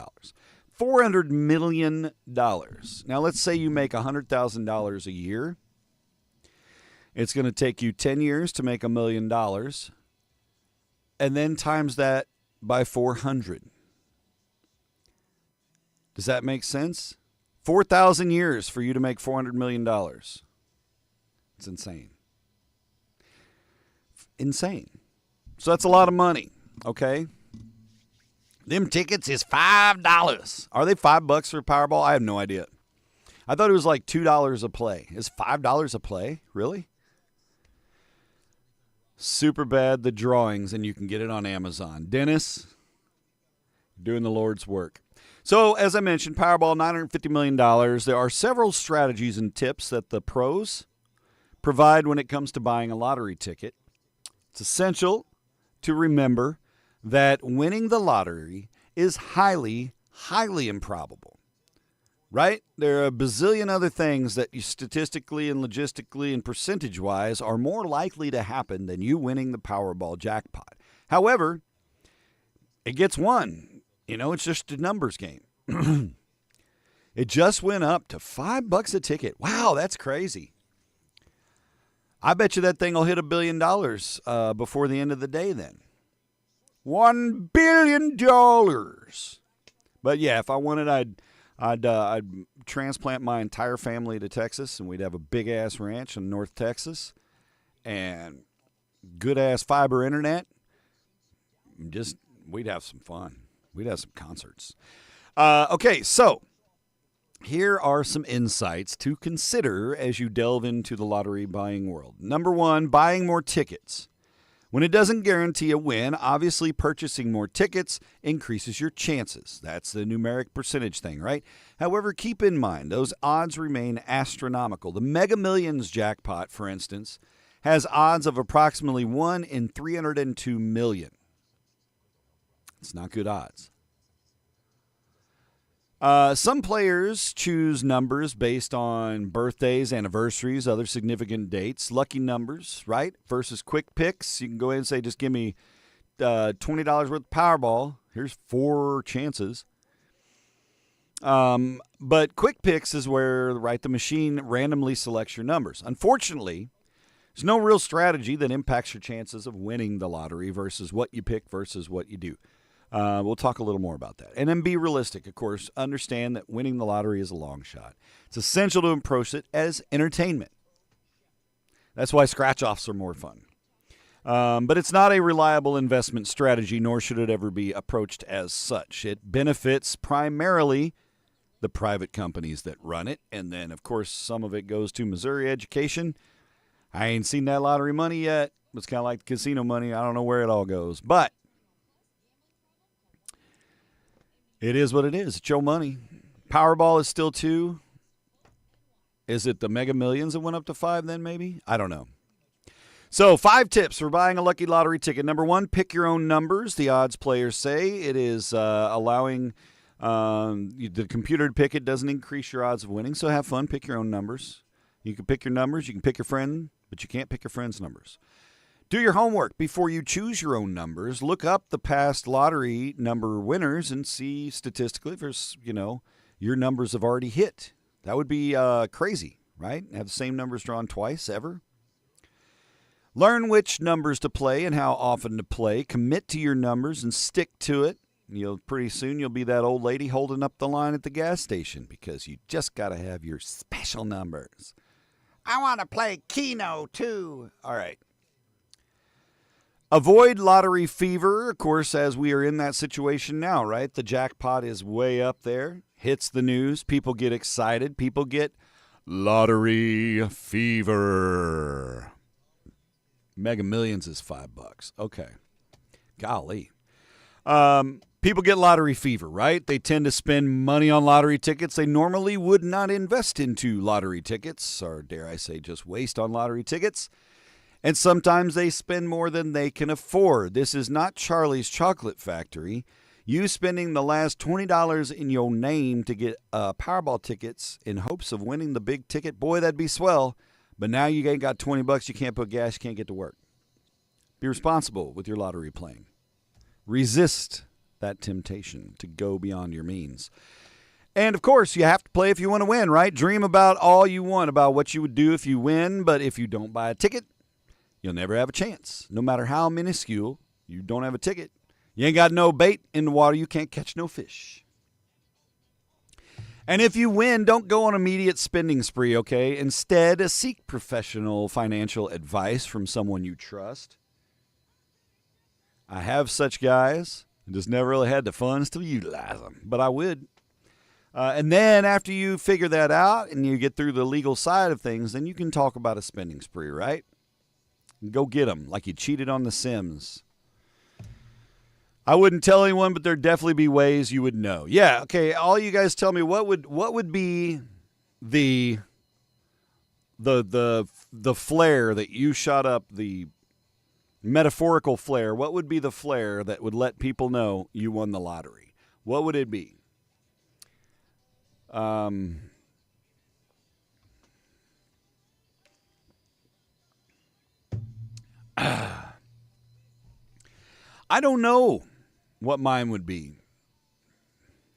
$400 million. Now, let's say you make $100,000 a year. It's going to take you 10 years to make $1 million. And then times that by 400. Does that make sense? 4,000 years for you to make $400 million. It's insane. Insane. So that's a lot of money, okay? Them tickets is $5. Are they $5 for Powerball? I have no idea. I thought it was like $2 a play. Is $5 a play? Really? Super bad, the drawings, and you can get it on Amazon. Dennis, doing the Lord's work. So, as I mentioned, Powerball, $950 million. There are several strategies and tips that the pros provide when it comes to buying a lottery ticket. It's essential to remember that winning the lottery is highly, highly improbable, right? There are a bazillion other things that you statistically and logistically and percentage-wise are more likely to happen than you winning the Powerball jackpot. However, it gets won. You know, it's just a numbers game. It just went up to $5 a ticket. Wow, that's crazy. I bet you that thing will hit $1 billion before the end of the day then. $1 billion. But yeah, if I wanted, I'd transplant my entire family to Texas, and we'd have a big-ass ranch in North Texas and good-ass fiber internet. We'd have some fun. We'd have some concerts. Okay, so here are some insights to consider as you delve into the lottery buying world. Number one, buying more tickets. When it doesn't guarantee a win, obviously purchasing more tickets increases your chances. That's the numeric percentage thing, right? However, keep in mind, those odds remain astronomical. The Mega Millions jackpot, for instance, has odds of approximately 1 in 302 million. It's not good odds. Some players choose numbers based on birthdays, anniversaries, other significant dates, lucky numbers, right? Versus quick picks. You can go ahead and say, just give me $20 worth of Powerball. Here's 4 chances. But quick picks is where, right, the machine randomly selects your numbers. Unfortunately, there's no real strategy that impacts your chances of winning the lottery versus what you pick versus what you do. We'll talk a little more about that. And then be realistic, of course. Understand that winning the lottery is a long shot. It's essential to approach it as entertainment. That's why scratch-offs are more fun. But it's not a reliable investment strategy, nor should it ever be approached as such. It benefits primarily the private companies that run it. And then, of course, some of it goes to Missouri Education. I ain't seen that lottery money yet. It's kind of like the casino money. I don't know where it all goes. But it is what it is. It's your money. Powerball is still 2. Is it the Mega Millions that went up to 5 then maybe? I don't know. So 5 tips for buying a lucky lottery ticket. Number 1, pick your own numbers. The odds players say it is allowing the computer to pick it. Doesn't increase your odds of winning. So have fun. Pick your own numbers. You can pick your numbers. You can pick your friend, but you can't pick your friend's numbers. Do your homework before you choose your own numbers. Look up the past lottery number winners and see statistically if there's, your numbers have already hit. That would be crazy, right? Have the same numbers drawn twice ever. Learn which numbers to play and how often to play. Commit to your numbers and stick to it. Pretty soon you'll be that old lady holding up the line at the gas station because you just got to have your special numbers. I want to play Keno too. All right. Avoid lottery fever, of course, as we are in that situation now, right? The jackpot is way up there, hits the news, people get excited, people get lottery fever. Mega Millions is $5. Okay. Golly. People get lottery fever, right? They tend to spend money on lottery tickets they normally would not invest into lottery tickets, or dare I say just waste on lottery tickets. And sometimes they spend more than they can afford. This is not Charlie's Chocolate Factory. You spending the last $20 in your name to get Powerball tickets in hopes of winning the big ticket. Boy, that'd be swell. But now you ain't got $20. You can't put gas. You can't get to work. Be responsible with your lottery playing. Resist that temptation to go beyond your means. And, of course, you have to play if you want to win, right? Dream about all you want about what you would do if you win. But if you don't buy a ticket, you'll never have a chance. No matter how minuscule, you don't have a ticket. You ain't got no bait in the water. You can't catch no fish. And if you win, don't go on immediate spending spree, okay? Instead, seek professional financial advice from someone you trust. I have such guys. I just never really had the funds to utilize them, but I would. And then after you figure that out and you get through the legal side of things, then you can talk about a spending spree, right? Go get them like you cheated on The Sims. I wouldn't tell anyone, but there'd definitely be ways you would know. Yeah, okay, all you guys tell me what would be the flare that you shot up, the metaphorical flare. What would be the flare that would let people know you won the lottery? What would it be? I don't know what mine would be.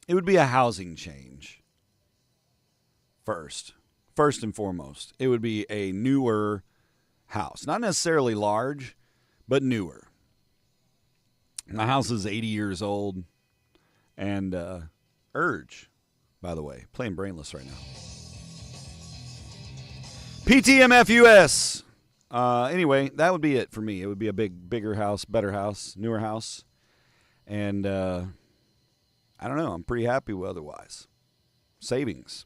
It would be a housing change. First and foremost, it would be a newer house. Not necessarily large, but newer. My house is 80 years old. And Urge, by the way, playing Brainless right now. PTMFUS. Anyway, that would be it for me. It would be a bigger house, better house, newer house. And I don't know. I'm pretty happy with otherwise. Savings.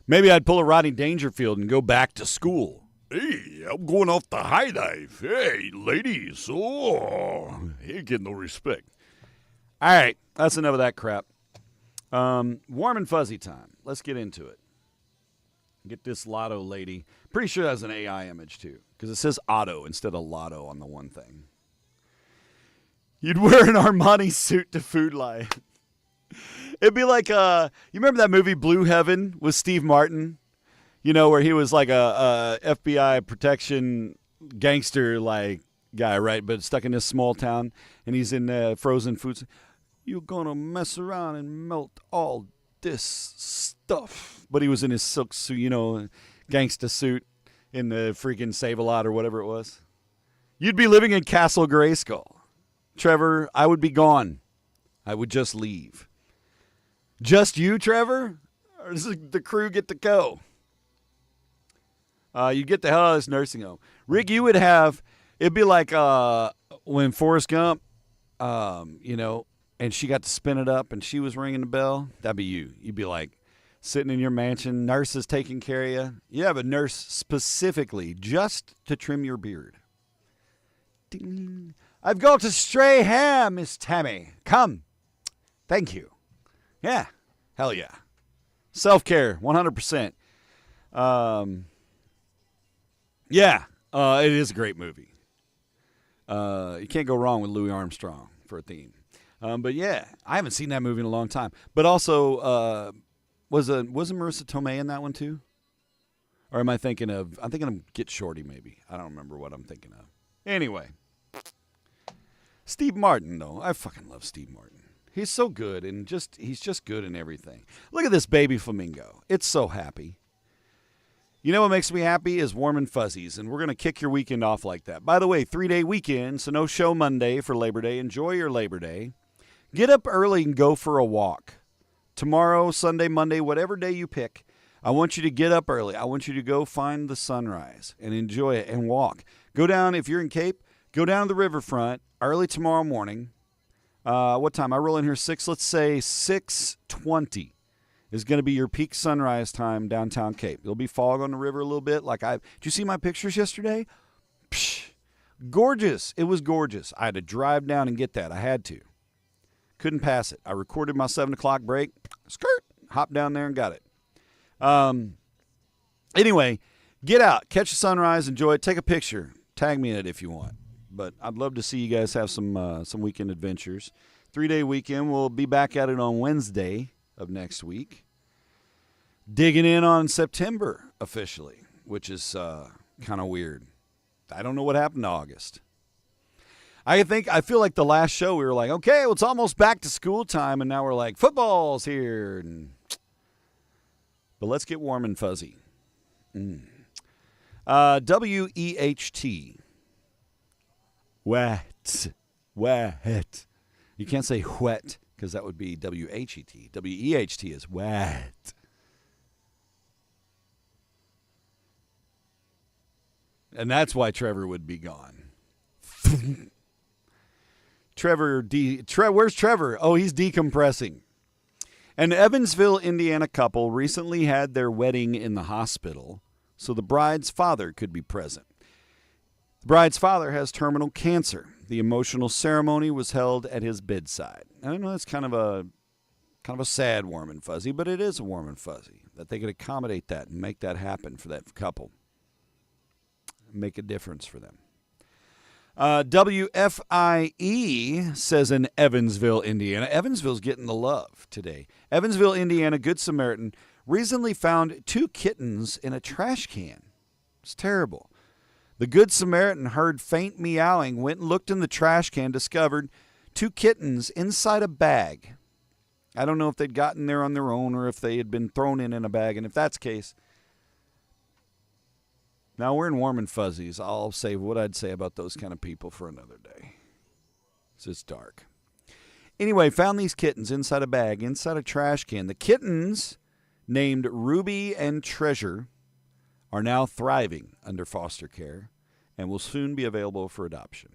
Maybe I'd pull a Rodney Dangerfield and go back to school. Hey, I'm going off the high dive. Hey, ladies. Oh, he ain't getting no respect. All right. That's enough of that crap. Warm and fuzzy time. Let's get into it. Get this lotto lady. Pretty sure that's an AI image, too, because it says auto instead of lotto on the one thing. You'd wear an Armani suit to Food Lion. It'd be like, you remember that movie Blue Heaven with Steve Martin? You know, where he was like a FBI protection gangster like guy, right? But stuck in this small town, and he's in frozen foods. You're gonna mess around and melt all this stuff. But he was in his silk suit, you know, gangsta suit in the freaking Save-A-Lot or whatever it was. You'd be living in Castle Grayskull. Trevor, I would be gone. I would just leave. Just you, Trevor? Or does the crew get to go? You get the hell out of this nursing home. Rick, you would have, it'd be like when Forrest Gump, you know, and she got to spin it up and she was ringing the bell. That'd be you. You'd be like sitting in your mansion, nurses taking care of you. You have a nurse specifically just to trim your beard. Ding. I've got a stray hair, Miss Tammy. Come. Thank you. Yeah. Hell yeah. Self-care, 100%. Yeah. It is a great movie. You can't go wrong with Louis Armstrong for a theme. But yeah, I haven't seen that movie in a long time. But also, wasn't Marissa Tomei in that one too? Or am I thinking of Get Shorty maybe. I don't remember what I'm thinking of. Anyway. Steve Martin, though. I fucking love Steve Martin. He's so good, and he's just good in everything. Look at this baby flamingo. It's so happy. You know what makes me happy is warm and fuzzies, and we're going to kick your weekend off like that. By the way, 3-day weekend, so no show Monday for Labor Day. Enjoy your Labor Day. Get up early and go for a walk. Tomorrow, Sunday, Monday, whatever day you pick, I want you to get up early. I want you to go find the sunrise and enjoy it and walk. Go down, if you're in Cape, go down to the riverfront early tomorrow morning. What time? I roll in here 6. Let's say 6:20 is going to be your peak sunrise time downtown Cape. There'll be fog on the river a little bit. Did you see my pictures yesterday? Psh, gorgeous. It was gorgeous. I had to drive down and get that. I had to. Couldn't pass it. I recorded my 7 o'clock break. Skirt. Hopped down there and got it. Anyway, get out. Catch the sunrise. Enjoy it. Take a picture. Tag me in it if you want. But I'd love to see you guys have some weekend adventures. 3-day weekend. We'll be back at it on Wednesday of next week. Digging in on September officially, which is kind of weird. I don't know what happened to August. I feel like the last show we were like, okay, well, it's almost back to school time, and now we're like, football's here. But let's get warm and fuzzy. W-E-H-T. Wet. Wet. You can't say wet because that would be W-H-E-T. W-E-H-T is wet. And that's why Trevor would be gone. Where's Trevor? Oh, he's decompressing. An Evansville, Indiana couple recently had their wedding in the hospital so the bride's father could be present. The bride's father has terminal cancer. The emotional ceremony was held at his bedside. I know that's kind of a sad warm and fuzzy, but it is a warm and fuzzy that they could accommodate that and make that happen for that couple. Make a difference for them. WFIE says in Evansville, Indiana. Evansville's getting the love today. Evansville, Indiana, Good Samaritan recently found 2 kittens in a trash can. It's terrible. The Good Samaritan heard faint meowing, went and looked in the trash can, discovered 2 kittens inside a bag. I don't know if they'd gotten there on their own or if they had been thrown in a bag, and if that's the case, now we're in warm and fuzzies. I'll say what I'd say about those kind of people for another day. It's dark. Anyway, found these kittens inside a bag, inside a trash can. The kittens, named Ruby and Treasure, are now thriving under foster care and will soon be available for adoption.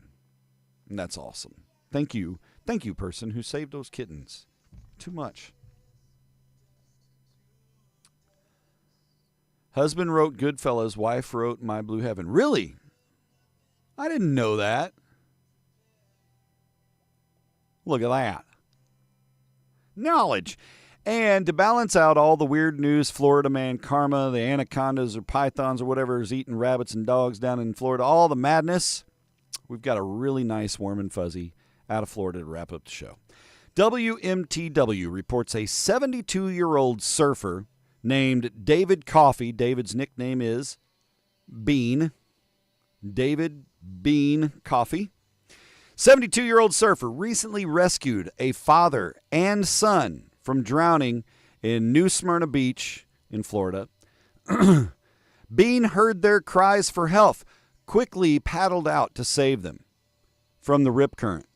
And that's awesome. Thank you. Thank you, person who saved those kittens. Too much. Husband wrote Goodfellas, wife wrote My Blue Heaven. Really? I didn't know that. Look at that. Knowledge. And to balance out all the weird news, Florida man Karma, the anacondas or pythons or whatever is eating rabbits and dogs down in Florida, all the madness, we've got a really nice warm and fuzzy out of Florida to wrap up the show. WMTW reports a 72-year-old surfer named David Coffey. David's nickname is Bean. David Bean Coffey. 72-year-old surfer recently rescued a father and son from drowning in New Smyrna Beach in Florida. Bean heard their cries for help, quickly paddled out to save them from the rip current.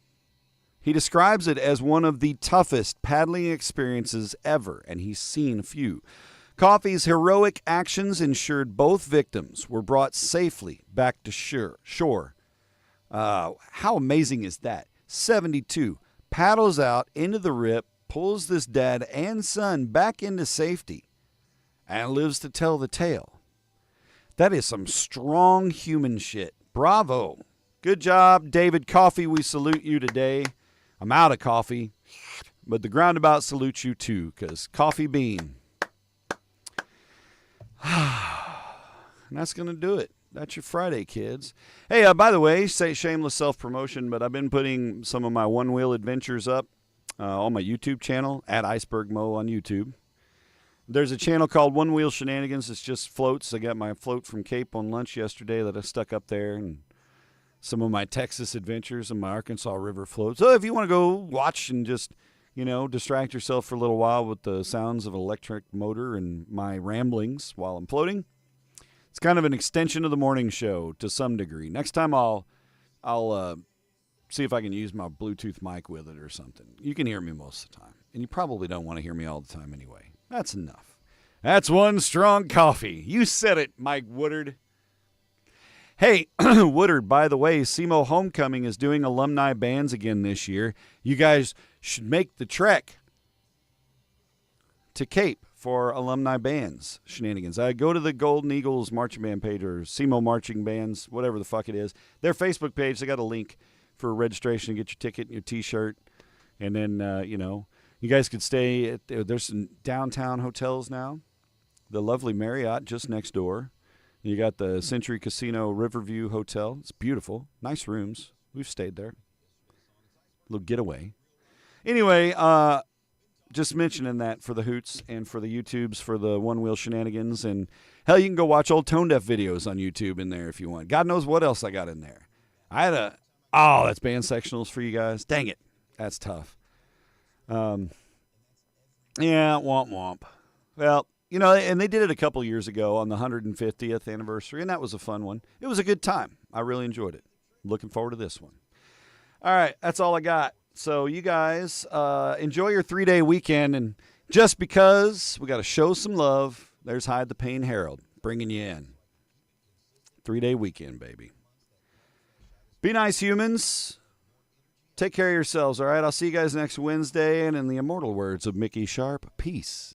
He describes it as one of the toughest paddling experiences ever, and he's seen a few. Coffey's heroic actions ensured both victims were brought safely back to shore. How amazing is that? 72, paddles out into the rip, pulls this dad and son back into safety, and lives to tell the tale. That is some strong human shit. Bravo. Good job, David Coffey. We salute you today. I'm out of coffee, but the Groundabout salutes you too, because Coffee Bean. And that's going to do it. That's your Friday, kids. Hey, by the way, say shameless self-promotion, but I've been putting some of my one-wheel adventures up on my YouTube channel, at Iceburg Mo on YouTube. There's a channel called One Wheel Shenanigans. It's just floats. I got my float from Cape on lunch yesterday that I stuck up there, and some of my Texas adventures and my Arkansas River floats. So if you want to go watch and just, distract yourself for a little while with the sounds of an electric motor and my ramblings while I'm floating, it's kind of an extension of the morning show to some degree. Next time I'll see if I can use my Bluetooth mic with it or something. You can hear me most of the time, and you probably don't want to hear me all the time anyway. That's enough. That's one strong coffee. You said it, Mike Woodard. Hey, Woodard, by the way, SEMO Homecoming is doing alumni bands again this year. You guys should make the trek to Cape for alumni bands shenanigans. I go to the Golden Eagles marching band page or SEMO marching bands, whatever the fuck it is. Their Facebook page, they got a link for registration to get your ticket and your T-shirt. And then, you guys could stay at, there's some downtown hotels now. The lovely Marriott just next door. You got the Century Casino Riverview Hotel. It's beautiful. Nice rooms. We've stayed there. A little getaway. Anyway, just mentioning that for the hoots and for the YouTubes for the one-wheel shenanigans. And, hell, you can go watch old Tone Deaf videos on YouTube in there if you want. God knows what else I got in there. I had that's band sectionals for you guys. Dang it. That's tough. Yeah, womp womp. Well, and they did it a couple years ago on the 150th anniversary, and that was a fun one. It was a good time. I really enjoyed it. Looking forward to this one. All right, that's all I got. So you guys enjoy your 3-day weekend, and just because we got to show some love, there's Hide the Pain Harold bringing you in. 3-day weekend, baby. Be nice, humans. Take care of yourselves, all right? I'll see you guys next Wednesday, and in the immortal words of Mickey Sharp, peace.